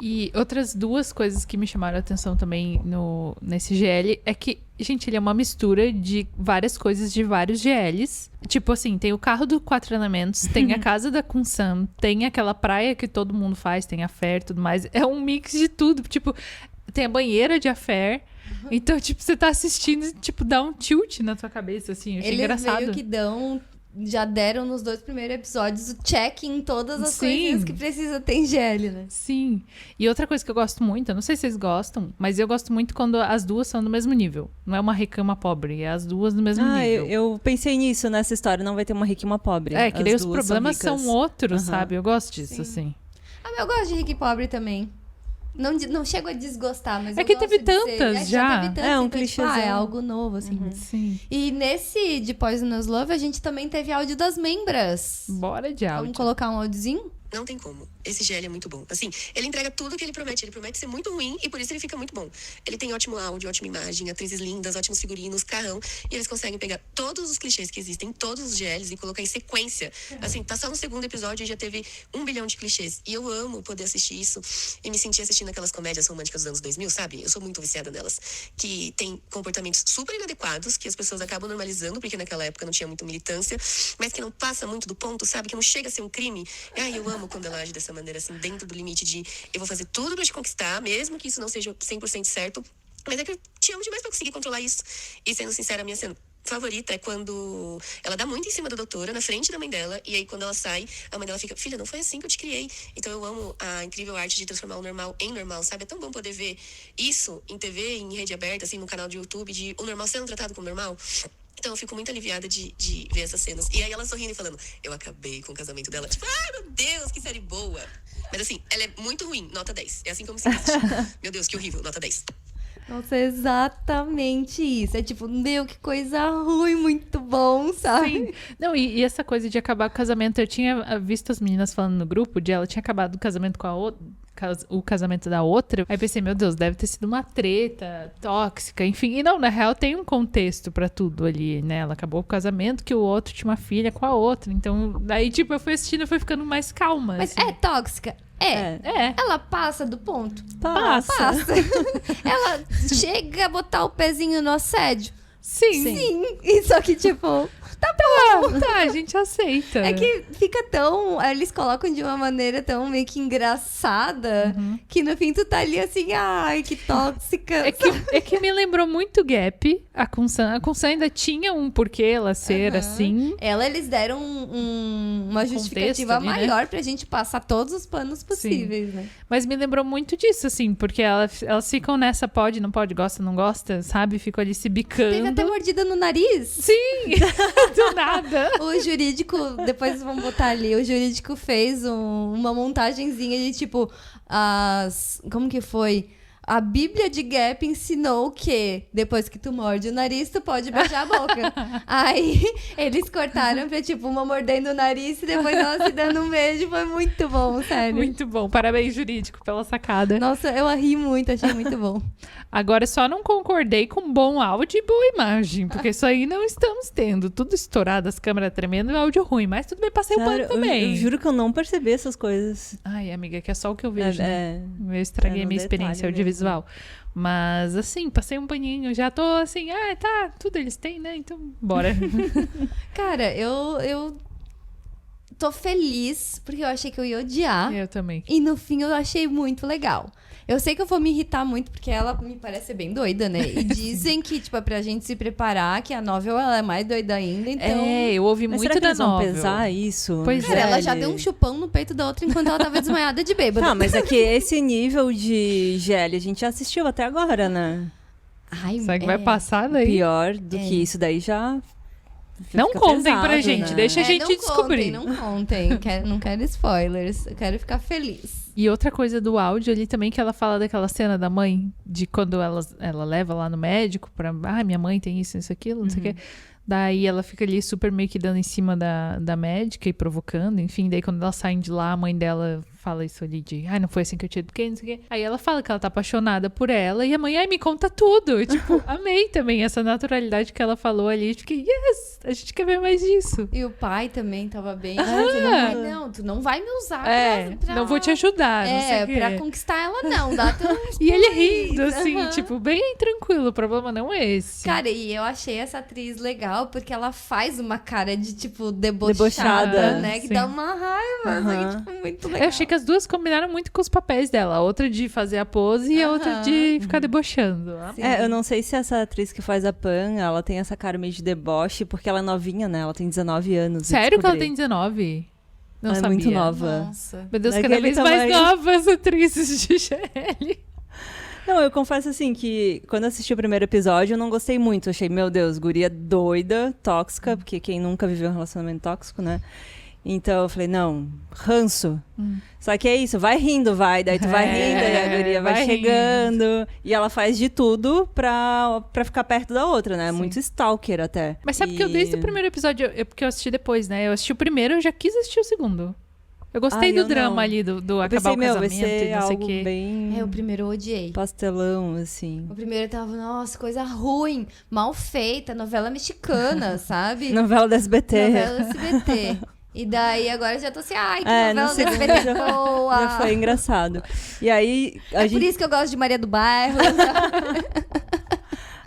E outras 2 coisas que me chamaram a atenção também nesse GL é que, gente, ele é uma mistura de várias coisas de vários GLs. Tipo assim, tem o carro do 4 elementos, tem a casa da Kun-san, tem aquela praia que todo mundo faz, tem a Fair e tudo mais. É um mix de tudo. Tipo, tem a banheira de Fair. Então, tipo, você tá assistindo e, tipo, dá um tilt na tua cabeça, assim. Eu achei Eles engraçado. meio que já deram nos 2 primeiros episódios o check em todas as Sim. coisinhas que precisa ter em GL, né? Sim. E outra coisa que eu gosto muito, eu não sei se vocês gostam, mas eu gosto muito quando as duas são do mesmo nível. Não é uma rica e uma pobre, é as duas do mesmo nível. Eu pensei nisso nessa história, não vai ter uma rica e uma pobre. É, que As daí os duas problemas ricas. são outros, Aham. sabe? Eu gosto disso, assim. Eu gosto de rico e pobre também. Não chego a desgostar, mas É eu que gosto teve de tantas ser. já. Teve tantas, É, um então, clichêzão. é algo novo, assim. Sim. E nesse de Poisonous Love, a gente também teve áudio das membras. Bora de áudio. Vamos colocar um áudiozinho? Não tem como. Esse GL é muito bom. Assim, ele entrega tudo que ele promete. Ele promete ser muito ruim e por isso ele fica muito bom. Ele tem ótimo áudio, ótima imagem, atrizes lindas, ótimos figurinos, carrão. E eles conseguem pegar todos os clichês que existem, todos os GLs e colocar em sequência. Assim, tá só no segundo episódio e já teve 1 bilhão de clichês. E eu amo poder assistir isso e me sentir assistindo aquelas comédias românticas dos anos 2000, sabe? Eu sou muito viciada nelas. Que tem comportamentos super inadequados, que as pessoas acabam normalizando, porque naquela época não tinha muita militância, mas que não passa muito do ponto, sabe? Que não chega a ser um crime. Ai, eu amo amo quando ela age dessa maneira, assim, dentro do limite de eu vou fazer tudo pra te conquistar, mesmo que isso não seja 100% certo. Mas é que eu te amo demais pra conseguir controlar isso. E sendo sincera, a minha cena favorita é quando ela dá muito em cima da doutora, na frente da mãe dela, e aí quando ela sai, a mãe dela fica, filha, não foi assim que eu te criei. Então eu amo a incrível arte de transformar o normal em normal, sabe? É tão bom poder ver isso em TV, em rede aberta, assim, no canal de YouTube, de o normal sendo tratado como normal. Então eu fico muito aliviada de ver essas cenas. E aí ela sorrindo e falando, eu acabei com o casamento dela. Tipo, ai meu Deus, que série boa. Mas assim, ela é muito ruim, nota 10. É assim como se diz. Meu Deus, que horrível, nota 10. Nossa, é exatamente isso. É tipo, meu, que coisa ruim, muito bom, sabe? Sim. Não, e essa coisa de acabar com o casamento, eu tinha visto as meninas falando no grupo de ela tinha acabado o casamento com a outra. O casamento da outra, aí pensei, meu Deus, deve ter sido uma treta tóxica, enfim, e não, na real tem um contexto pra tudo ali, né, ela acabou o casamento que o outro tinha uma filha com a outra, então, daí tipo, eu fui assistindo, eu fui ficando mais calma, Mas assim. é tóxica? É. Ela passa do ponto? Passa. Ela chega a botar o pezinho no assédio? Sim. Sim. E só que, tipo, tá bom. Tá, a gente aceita. É que fica tão... Eles colocam de uma maneira tão meio que engraçada que no fim tu tá ali assim, ai, que tóxica. É que me lembrou muito Gap, a Kunsan. A Kunsan ainda tinha um porquê ela ser assim. Eles deram uma justificativa ali, né? maior pra gente passar todos os panos possíveis, né? Mas me lembrou muito disso, assim, porque elas ficam nessa pode, não pode, gosta, não gosta, sabe? Ficam ali se bicando. Teve até mordida no nariz. Sim, do nada. O jurídico, depois vamos botar ali, o jurídico fez uma montagenzinha de tipo, como que foi? A Bíblia de Gap ensinou que depois que tu morde o nariz, tu pode beijar a boca. Aí eles cortaram pra tipo, uma mordendo o nariz e depois ela se dando um beijo. Foi muito bom, sério. Muito bom. Parabéns, jurídico, pela sacada. Nossa, eu ri muito, achei muito bom. Agora, só não concordei com bom áudio e boa imagem, porque isso aí não estamos tendo. Tudo estourado, as câmeras tremendo e o áudio ruim. Mas tudo bem, passei o pano também. Eu juro que eu não percebi essas coisas. Ai, amiga, que é só o que eu vejo, né? Eu É estraguei no minha experiência detalhe audiovisual. Mas, assim, passei um paninho. Já tô assim, tá, tudo eles têm, né? Então, bora. Cara, eu tô feliz porque eu achei que eu ia odiar. Eu também. E no fim eu achei muito legal. Eu sei que eu vou me irritar muito, porque ela me parece ser bem doida, né? E dizem que, tipo, é pra gente se preparar, que a novel ela é mais doida ainda, então... Eu ouvi Mas muito será que da eles vão novel. pesar isso? Pois Cara, ela já Gelli? deu um chupão no peito da outra enquanto ela tava desmaiada de bêbado. Tá, mas é que esse nível de Gelli a gente já assistiu até agora, né? Ai, Será que vai passar daí? Pior do que isso daí já... Não fica contem pra pesado, gente, né? deixa a gente não descobrir. Não contem. Não quero spoilers. Eu quero ficar feliz. E outra coisa do áudio ali também, que ela fala daquela cena da mãe, de quando ela leva lá no médico pra... minha mãe tem isso, aquilo, não sei o quê. Daí ela fica ali super meio que dando em cima da médica e provocando, enfim. Daí quando elas saem de lá, a mãe dela fala isso ali de... não foi assim que eu te eduquei, não sei o quê. Aí ela fala que ela tá apaixonada por ela e a mãe, me conta tudo. Eu, tipo, amei também essa naturalidade que ela falou ali. Eu fiquei, yes, a gente quer ver mais disso. E o pai também tava bem... tu não vai me usar pra... Não vou te ajudar, não sei o quê. Pra conquistar ela não, dá teu... E ele rindo, assim, tipo, bem tranquilo. O problema não é esse. Cara, e eu achei essa atriz legal, porque ela faz uma cara de, tipo, debochada, Debochada, né? Que sim. dá uma raiva, só que, tipo, muito legal. Eu achei que as duas combinaram muito com os papéis dela. A outra de fazer a pose e a outra de ficar debochando. Eu não sei se essa atriz que faz a Pan, ela tem essa cara meio de deboche, porque ela é novinha, né? Ela tem 19 anos. Sério que ela tem 19? Não Ela é sabia. muito nova. Nossa. Meu Deus, cada Daquele vez mais tamanho. novas atrizes de GL. Não, eu confesso assim que quando eu assisti o primeiro episódio eu não gostei muito. Eu achei, meu Deus, guria doida, tóxica, porque quem nunca viveu um relacionamento tóxico, né? Então eu falei, não, ranço. Só que é isso, vai rindo, daí tu vai rindo, e a guria vai chegando. E ela faz de tudo pra ficar perto da outra, né? Sim. Muito stalker até. Mas sabe que eu desde o primeiro episódio, porque eu assisti depois, né? Eu assisti o primeiro, eu já quis assistir o segundo. Eu gostei do eu drama não. ali, do Eu acabar pensei, o vai casamento ser e não sei o algo quê. bem O primeiro eu odiei. pastelão, assim. O primeiro eu tava, nossa, coisa ruim, mal feita, novela mexicana, sabe? Novela da SBT. Novela SBT. E daí agora eu já tô assim, ai, que No novela da segundo SBT boa. já foi engraçado. E aí, Por isso que eu gosto de Maria do Bairro.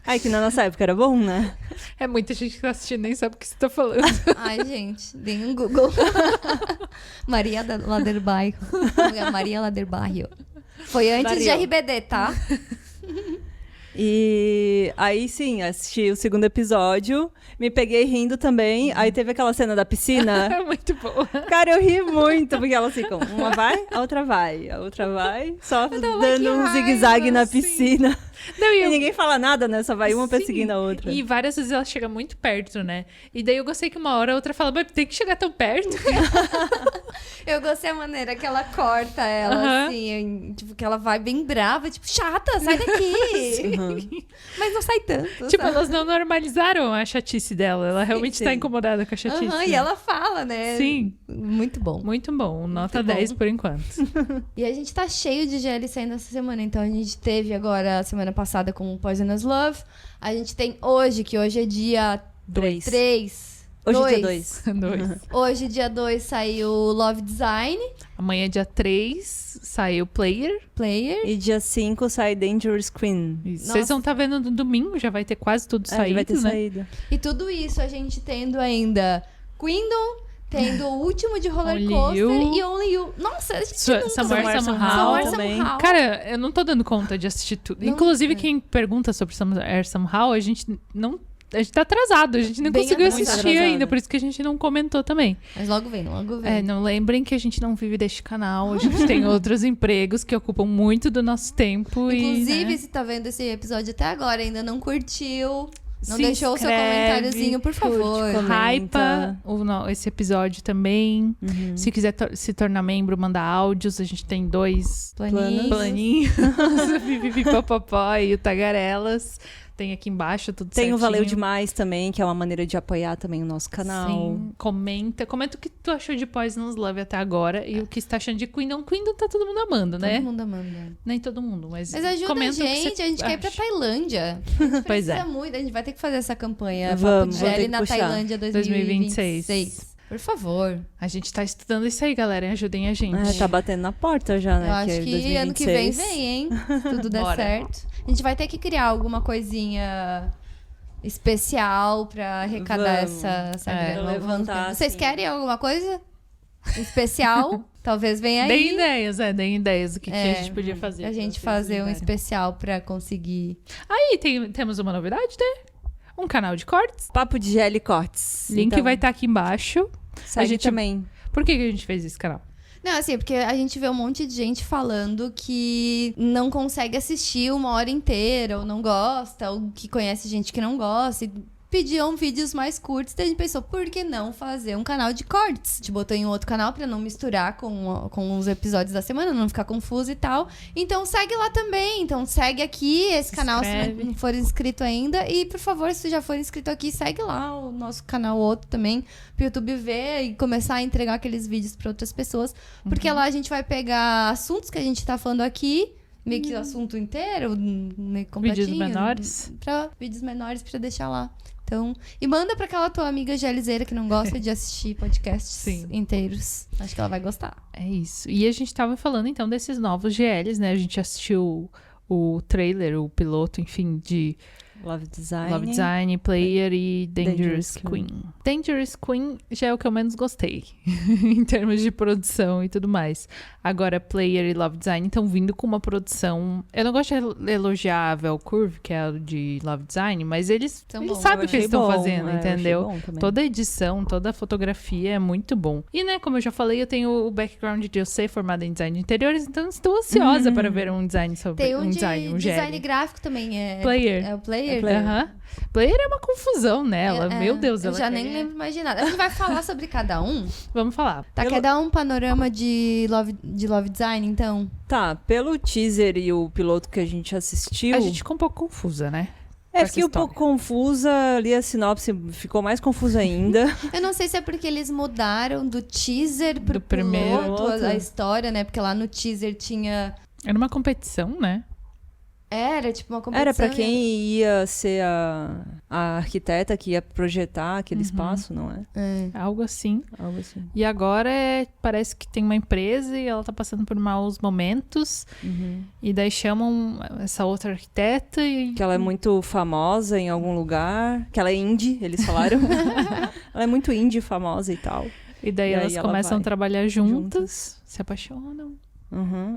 Ai, que na nossa época era bom, né? É muita gente que tá assistindo, nem sabe o que você tá falando. Ai, gente, deem um Google. Maria Laderbairro. Maria Laderbairro. Foi antes de RBD, tá? E aí, sim, assisti o segundo episódio, me peguei rindo também. Aí teve aquela cena da piscina. É muito boa. Cara, eu ri muito, porque elas ficam, uma vai, a outra vai, só dando que um raiva, zigue-zague na sim. piscina. Não, E ninguém fala nada, né? Só vai uma perseguindo a outra. E várias vezes ela chega muito perto, né? E daí eu gostei que uma hora a outra fala, mas tem que chegar tão perto. Eu gostei da maneira que ela corta ela, Aham. assim, tipo, que ela vai bem brava, tipo, chata, sai daqui. Mas não sai tanto. Tipo, sabe? elas não normalizaram a chatice dela. Ela realmente tá sim. incomodada com a chatice. Aham, e ela fala, né? Sim, Muito bom. muito bom. Nota Muito bom. 10 por enquanto. E a gente tá cheio de GL saindo essa semana. Então a gente teve agora, a semana passada, com Poisonous Love. A gente tem hoje, que hoje é dia 3. Hoje é dia 2. 2. Hoje, dia 2, saiu Love Design Amanhã, dia 3, saiu Player. Player. E dia 5 sai Dangerous Queen. Isso. Nossa. Vocês vão estar vendo no domingo, já vai ter quase tudo É, saído, vai ter né? saído. E tudo isso a gente tendo ainda Queendom, tendo o último de Roller Only Coaster You. e Only You. Nossa, a gente nunca... Somewhere Somehow Somewhere também. Somehow. Cara, eu não tô dando conta de assistir tudo. Não, Inclusive, é. quem pergunta sobre Somewhere Somehow, a gente não... A gente tá atrasado, a gente não Bem conseguiu atrasado. assistir Atrasado. ainda, por isso que a gente não comentou também. Mas logo vem, logo vem. É, não lembrem que a gente não vive deste canal, a gente tem outros empregos que ocupam muito do nosso tempo. Inclusive, e, né? se tá vendo esse episódio até agora e ainda não curtiu, não Se deixou o seu inscreve, comentáriozinho, por curte, favor. comenta. Hypa esse episódio também. Se quiser se tornar membro, manda áudios. A gente tem 2 Planinhos. planinhos. O Pipipipopopó e o Tagarelas. Tem aqui embaixo tudo Tem certinho. o Valeu Demais também, que é uma maneira de apoiar também o nosso canal. Sim, comenta o que tu achou de Poisonous Love até agora e o que você tá achando de Queendom. Queendom tá todo mundo amando, né? Todo mundo amanda. Nem todo mundo, mas Mas ajuda a comenta o que gente, você a gente quer ir pra acha. Tailândia. Pois é. Precisa muito, a gente vai ter que fazer essa campanha. Vamos, Papo de vamos ter GL que na puxar. Tailândia 2026. 2026. Por favor. A gente tá estudando isso aí, galera. Ajudem a gente. É, tá batendo na porta já, né? Eu acho é que 2026. ano que vem, hein? Se tudo der Bora. certo. A gente vai ter que criar alguma coisinha especial pra arrecadar Vamos. essa É. grana. Levantar, Vocês assim. querem alguma coisa especial? Talvez venha aí. Deem ideias do que a gente podia Pra fazer. a gente pra vocês fazer um ajudarem. especial pra conseguir. Aí temos uma novidade, né? Um canal de cortes. Papo de GL Cortes. Link Então, vai estar aqui embaixo. segue a gente- também. Por que a gente fez esse canal? Não, assim, porque a gente vê um monte de gente falando que não consegue assistir uma hora inteira, ou não gosta, ou que conhece gente que não gosta, e pediam vídeos mais curtos. Daí a gente pensou, por que não fazer um canal de cortes? A gente botou em um outro canal pra não misturar com os episódios da semana, não ficar confuso e tal. Então segue lá também. Então segue aqui esse canal inscreve. se não for inscrito ainda. E, por favor, se já for inscrito aqui, segue lá o nosso canal outro também, pro YouTube ver e começar a entregar aqueles vídeos pra outras pessoas. Porque lá a gente vai pegar assuntos que a gente tá falando aqui, meio que o assunto inteiro, meio completinho. Vídeos menores. Vídeos menores pra deixar lá. Então, e manda pra aquela tua amiga GLzeira que não gosta de assistir podcasts Sim. inteiros. Acho que ela vai gostar. É isso. E a gente tava falando, então, desses novos GLs, né? A gente assistiu o trailer, o piloto, enfim, de Love Design. Love Design, Player e Dangerous Dangerous Queen. Dangerous Queen já é o que eu menos gostei, em termos de produção e tudo mais. Agora, Player e Love Design estão vindo com uma produção... Eu não gosto de elogiar a Velcurve, que é a de Love Design, mas eles São bons. sabem o que eles estão fazendo, eu achei entendeu? bom também. Toda a edição, toda a fotografia é muito bom. E, né, como eu já falei, eu tenho o background de eu ser formada em design de interiores, então estou ansiosa para ver um design sobre Tem um de design, um design GL. gráfico também. Player. É o Player? Aham. Player é uma confusão nela, É, meu Deus. eu ela já quer- nem lembro mais de nada. A gente vai falar sobre cada um. Vamos falar. Tá, Pelo- quer dar um panorama de Love Design, então? Tá, pelo teaser e o piloto que a gente assistiu... A gente ficou um pouco confusa, né? com É, essa fiquei um história. pouco confusa, ali a sinopse ficou mais confusa ainda. Eu não sei se é porque eles mudaram do teaser pro Do primeiro. piloto a história, né? Porque lá no teaser tinha... Era uma competição, né? Era tipo uma competição. Era pra quem ia ser a arquiteta que ia projetar aquele espaço, não é? Algo assim. Algo assim. E agora parece que tem uma empresa e ela tá passando por maus momentos. E daí chamam essa outra arquiteta e... Que ela é muito famosa em algum lugar. Que ela é indie, eles falaram. Ela é muito indie, famosa e tal. E daí elas ela começam a vai trabalhar juntas, se apaixonam.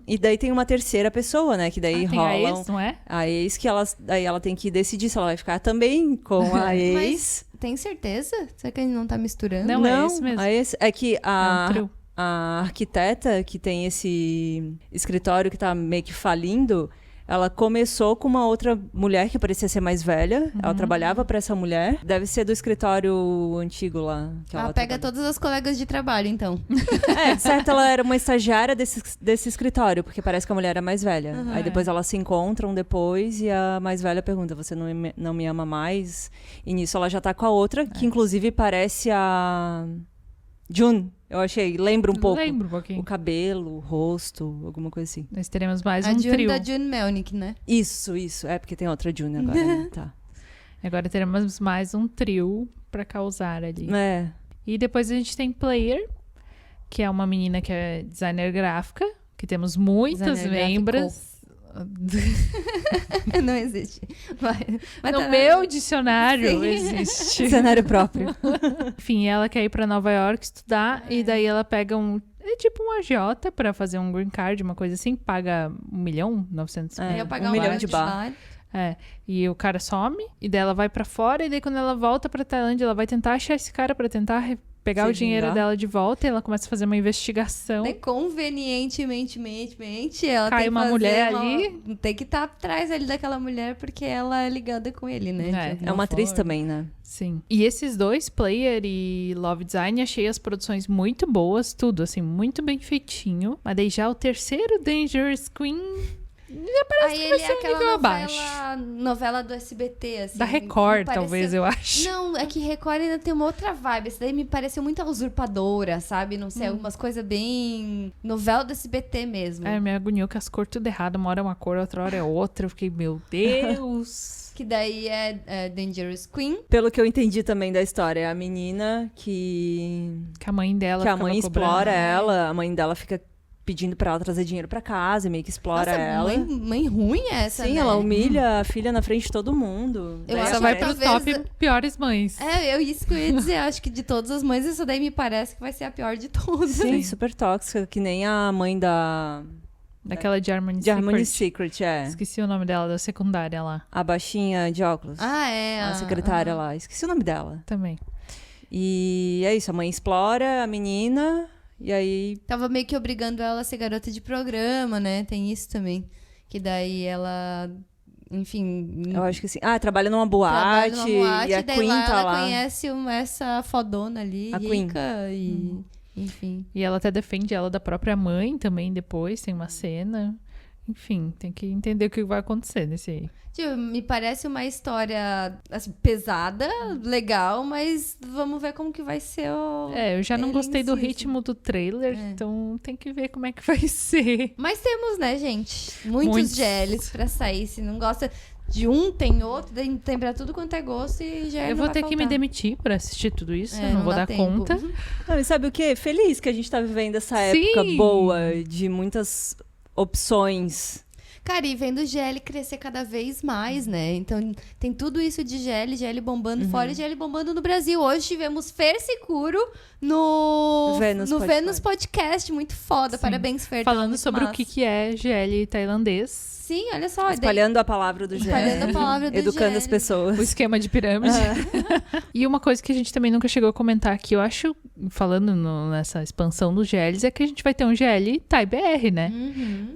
E daí tem uma terceira pessoa, né? Que daí Tem rola a ex, não é? a ex, que daí ela tem que decidir se ela vai ficar também com a ex. Mas tem certeza? Será que ele não tá misturando? Não, é esse mesmo. A ex, é que É um trio. a arquiteta que tem esse escritório que tá meio que falindo, ela começou com uma outra mulher que parecia ser mais velha. Ela trabalhava pra essa mulher. Deve ser do escritório antigo lá. Que ela pega trabalha. todas as colegas de trabalho, então. De certo, ela era uma estagiária desse escritório, porque parece que a mulher era mais velha. Aí depois elas se encontram depois e a mais velha pergunta, você não me ama mais? E nisso ela já tá com a outra, que inclusive parece a June. Eu achei, lembra um pouco. Lembro um pouquinho. O cabelo, o rosto, alguma coisa assim. Nós teremos mais A um June trio. da June Melnick, né? Isso. É porque tem outra June agora, né? Tá. Agora teremos mais um trio pra causar ali. É. E depois a gente tem Player, que é uma menina que é designer gráfica, que temos muitas Designer membros. Não existe. Mas No tá- meu dicionário Sim. existe. Cenário próprio. Enfim, ela quer ir pra Nova York estudar e daí ela pega é tipo um agiota pra fazer um green card, uma coisa assim, paga 1.900.000. Eu ia pagar $1 milhão de bar. salário. E o cara some, e daí ela vai pra fora, e daí quando ela volta pra Tailândia, ela vai tentar achar esse cara pra tentar pegar Se o dinheiro vingar. dela de volta, e ela começa a fazer uma investigação. Daí, convenientemente, ela Cai tem que uma fazer mulher ali. Tem que estar atrás ali daquela mulher, porque ela é ligada com ele, né? É. de alguma É uma atriz forma. também, né? Sim. E esses dois, Player e Love Design, achei as produções muito boas, tudo, assim, muito bem feitinho. Mas daí já o terceiro, Dangerous Queen, já parece Aí que vai ele ser é um aquela nível abaixo. novela do SBT, assim. Da me Record, pareceu- talvez, eu acho. Não, é que Record ainda tem uma outra vibe. Esse daí me pareceu muito a usurpadora, sabe? Não sei, algumas coisas bem... novela do SBT mesmo. É, me agoniou que as cores tudo errado. Uma hora é uma cor, outra hora é outra. Eu fiquei, meu Deus. Que daí é Dangerous Queen. Pelo que eu entendi também da história, é a menina que Que a mãe dela a ficava mãe cobrando. explora ela, a mãe dela fica pedindo pra ela trazer dinheiro pra casa, e meio que explora Nossa, ela. mãe ruim essa, Sim, né? ela humilha a filha na frente de todo mundo. Eu Daí acho Essa que vai a- pro talvez- top piores mães. Isso que eu ia dizer. Acho que de todas as mães, essa daí me parece que vai ser a pior de todas. Sim, super tóxica, que nem a mãe Daquela de Harmony de Harmony Secret. Secret, é. Esqueci o nome dela, da secundária lá. A baixinha de óculos. A A secretária lá. Esqueci o nome dela. Também. E é isso, a mãe explora a menina, e aí... Tava meio que obrigando ela a ser garota de programa, né? Tem isso também. Que daí ela, enfim... Eu acho que sim. Ah, trabalha numa trabalha boate, numa boate, e a daí Queen lá tá ela lá. conhece essa fodona ali, A Queen. rica e... Enfim. E ela até defende ela da própria mãe também depois, tem uma cena. Enfim, tem que entender o que vai acontecer nesse aí. Tipo, me parece uma história assim, pesada, legal, mas vamos ver como que vai ser o... Eu já não ele gostei em do si, ritmo do trailer, então tem que ver como é que vai ser. Mas temos, né, gente? Muitos Muitos. geles pra sair. Se não gosta de um, tem outro, tem pra tudo quanto é gosto e já Eu vou ter que me demitir pra assistir tudo isso, eu não vou dá dar tempo. conta. Não, e sabe o quê? Feliz que a gente tá vivendo essa Sim. época boa, de muitas opções. Cara, e vendo o GL crescer cada vez mais, né? Então, tem tudo isso de GL bombando fora e GL bombando no Brasil. Hoje tivemos Fer Securo no Vênus Podcast. Muito foda. Sim. Parabéns, Fer. tá Falando muito sobre massa. o que é GL tailandês, Sim, olha só. Espalhando a palavra do Espalhando GL. a palavra do Educando GL. as pessoas. o esquema de pirâmide. E uma coisa que a gente também nunca chegou a comentar aqui, eu acho, falando nessa expansão dos GLs, é que a gente vai ter um GL Thai BR, né?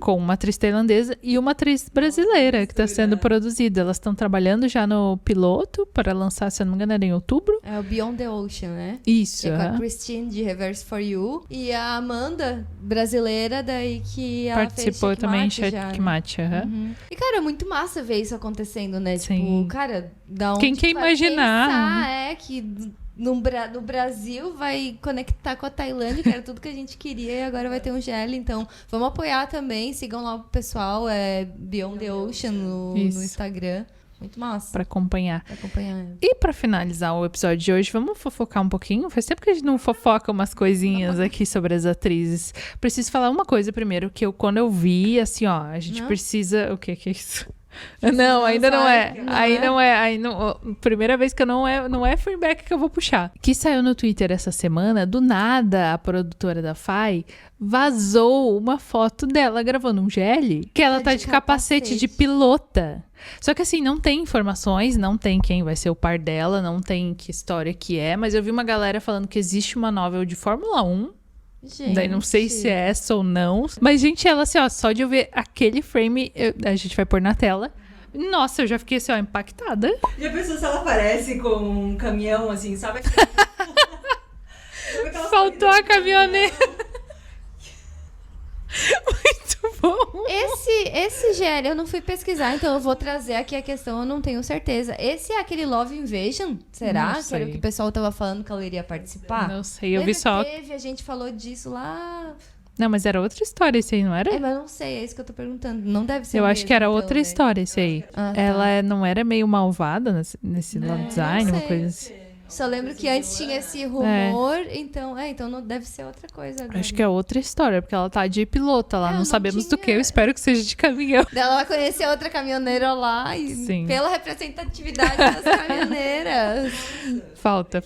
Com uma atriz tailandesa e uma atriz brasileira que está sendo produzida. Elas estão trabalhando já no piloto para lançar, se eu não me engano, era em outubro. É o Beyond the Ocean, né? Isso. É com a aham. Christine de Reverse for You. E a Amanda, brasileira, daí que ela Participou fez também em Checkmate já, né? Checkmate. aham. E, cara, é muito massa ver isso acontecendo, né? Sim. Tipo, cara, da onde Quem que ia vai imaginar? pensar, que no Brasil, vai conectar com a Tailândia, que era tudo que a gente queria, e agora vai ter um GL. Então, vamos apoiar também. Sigam lá o pessoal, Beyond the Ocean no Instagram. Muito massa. Pra acompanhar. Acompanhar. E pra finalizar o episódio de hoje, vamos fofocar um pouquinho? Faz tempo que a gente não fofoca umas coisinhas aqui sobre as atrizes. Preciso falar uma coisa primeiro, que quando eu vi, assim, ó, a gente precisa... O que é isso? Não, ainda não é. Primeira vez que não é feedback que eu vou puxar. Que saiu no Twitter essa semana, do nada, a produtora da FAI vazou uma foto dela gravando um GL, que ela tá de capacete de pilota. Só que assim, não tem informações, não tem quem vai ser o par dela, não tem que história que é, mas eu vi uma galera falando que existe uma novel de Fórmula 1. Gente. Daí não sei se é essa ou não. Mas, gente, ela assim, ó, só de eu ver aquele frame, a gente vai pôr na tela. Nossa, eu já fiquei assim, ó, impactada. Já pensou se ela aparece com um caminhão, assim, sabe? Faltou a caminhoneira. Muito bom. Esse GL eu não fui pesquisar, então eu vou trazer aqui a questão, eu não tenho certeza. Esse é aquele Love Invasion? Será? Não Que era o sei. que o pessoal tava falando que ela iria participar? Não sei, eu vi só... A gente falou disso lá... Não, mas era outra história esse aí, não era? mas eu não sei, é isso que eu tô perguntando. Não deve ser Eu o acho que era mesmo, outra então, né? história esse aí. Ah, tá. Ela não era meio malvada nesse love design, não uma sei. coisa assim. Só lembro que antes tinha esse rumor, então não deve ser outra coisa agora. Acho que é outra história, porque ela tá de pilota lá, não não sabemos do tinha- que, eu espero que seja de caminhão. Ela vai conhecer outra caminhoneira lá e Sim. pela representatividade das caminhoneiras. Falta.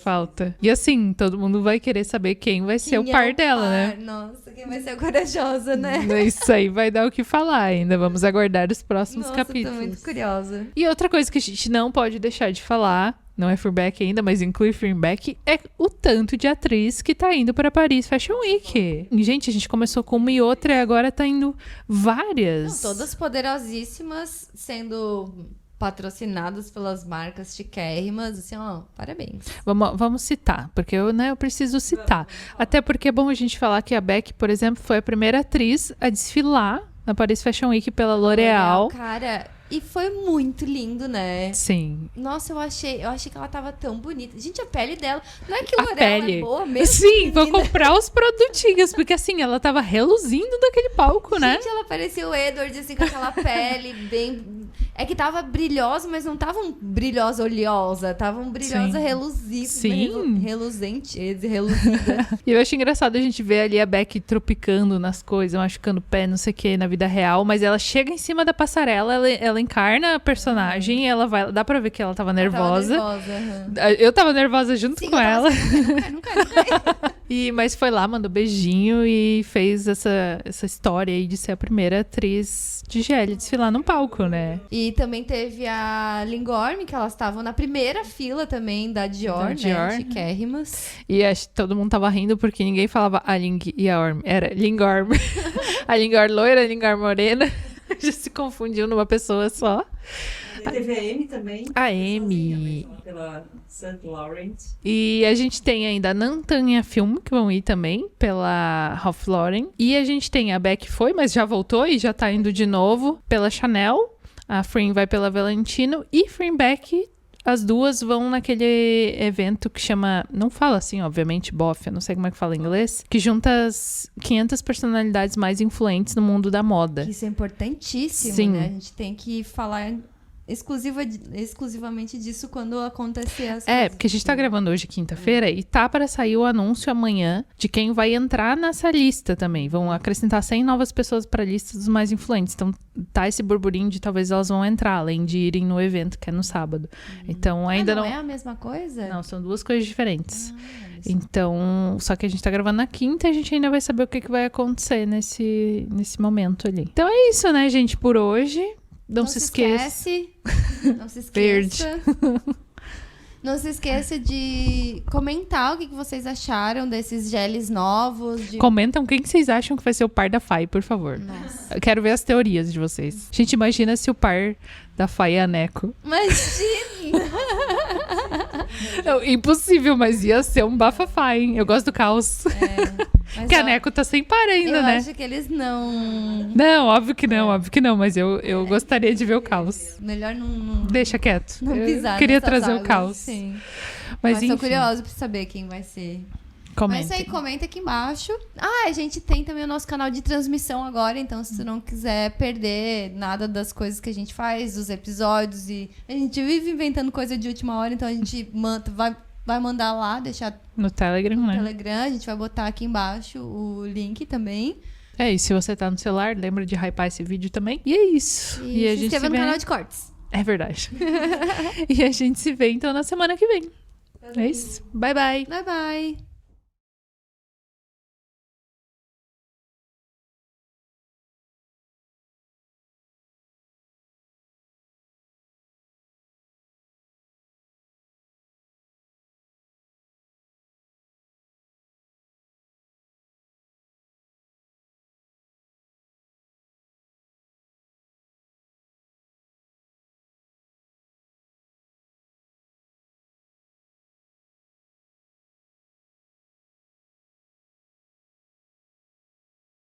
E assim, todo mundo vai querer saber quem vai ser o Quem par é dela, né? par? Nossa, quem vai ser a corajosa, né? Isso aí vai dar o que falar ainda. Vamos aguardar os próximos Nossa, capítulos. tô muito curiosa. E outra coisa que a gente não pode deixar de falar, não é feedback ainda, mas inclui feedback, é o tanto de atriz que tá indo para Paris Fashion Week. E, gente, a gente começou com uma e outra e agora tá indo várias. Não, todas poderosíssimas, sendo patrocinadas pelas marcas chiquérrimas, assim, ó, parabéns. Vamos citar, porque eu preciso citar. Até porque é bom a gente falar que a Beck, por exemplo, foi a primeira atriz a desfilar na Paris Fashion Week pela L'Oréal. Cara, e foi muito lindo, né? Sim. Nossa, eu achei que ela tava tão bonita. Gente, a pele dela, não é que A L'Oréal pele. é boa mesmo? Sim, vou menina? comprar os produtinhos, porque assim, ela tava reluzindo daquele palco, né? Gente, ela parecia o Edward, assim, com aquela pele bem... É que tava brilhosa, mas não tava um brilhosa oleosa. Tava um brilhosa Sim. reluzida. Sim. Reluzente, reluzida. E eu acho engraçado a gente ver ali a Beck tropicando nas coisas, machucando o pé, não sei o que, na vida real, mas ela chega em cima da passarela, ela encarna a personagem, ela vai, dá pra ver que ela tava nervosa. Tava nervosa, Eu tava nervosa junto Sim, com eu tava ela. assim, não cai. Mas foi lá, mandou beijinho e fez essa história aí de ser a primeira atriz de GL desfilar num palco, né? E também teve a Lingorm, que elas estavam na primeira fila também da Dior, Da Dior. né? Chiquérrimas. E acho que todo mundo tava rindo porque ninguém falava a Ling e a Orm. Era Lingorm. A Lingorm loira, a Lingorm morena. Já se confundiu numa pessoa só. Teve a Amy também. A Amy. Pela St. Laurent. E a gente tem ainda a Nantanha Film, que vão ir também, pela Ralph Lauren. E a gente tem a Beck foi, mas já voltou e já tá indo de novo pela Chanel. A Frin vai pela Valentino. E Frin Beck, as duas vão naquele evento que chama... Não fala assim, obviamente, BOF, eu não sei como é que fala em inglês. Que junta as 500 personalidades mais influentes no mundo da moda. Isso é importantíssimo, Sim. né? A gente tem que falar exclusivamente disso quando acontecer as É, coisas. porque a gente tá gravando hoje, quinta-feira, e tá para sair o anúncio amanhã de quem vai entrar nessa lista também. Vão acrescentar 100 novas pessoas para a lista dos mais influentes. Então, tá esse burburinho de talvez elas vão entrar, além de irem no evento, que é no sábado. Então, ainda não não... é a mesma coisa? Não, são duas coisas diferentes. Então, só que a gente tá gravando na quinta e a gente ainda vai saber o que vai acontecer nesse momento ali. Então é isso, né, gente, por hoje. Não se esqueça. Não se esqueça. Não se esqueça de comentar o que vocês acharam desses geles novos. Comentam quem vocês acham que vai ser o par da Fai, por favor. Nossa. Eu quero ver as teorias de vocês. Gente, imagina se o par da Fai é a Neco. Imagina! Não, impossível, mas ia ser um bafafá, hein? Eu gosto do caos. Mas, Porque a ó, Neco tá sem par ainda, eu né? acho que eles não... Não, óbvio que não, mas eu gostaria de ver o caos. Melhor não Deixa quieto. pisar Eu queria nessas trazer o águas. caos. Sim. Mas tô enfim, curiosa pra saber quem vai ser. comenta. Mas aí, comenta aqui embaixo. Ah, a gente tem também o nosso canal de transmissão agora, então se tu não quiser perder nada das coisas que a gente faz, dos episódios, e a gente vive inventando coisa de última hora, então a gente vai mandar lá, deixar No Telegram, no né? Telegram, a gente vai botar aqui embaixo o link também. É, e se você tá no celular, lembra de hypar esse vídeo também. E é isso. E, a se gente inscreva se no vê... canal de cortes. É verdade. E a gente se vê então na semana que vem. É isso. Bye, bye. Bye, bye.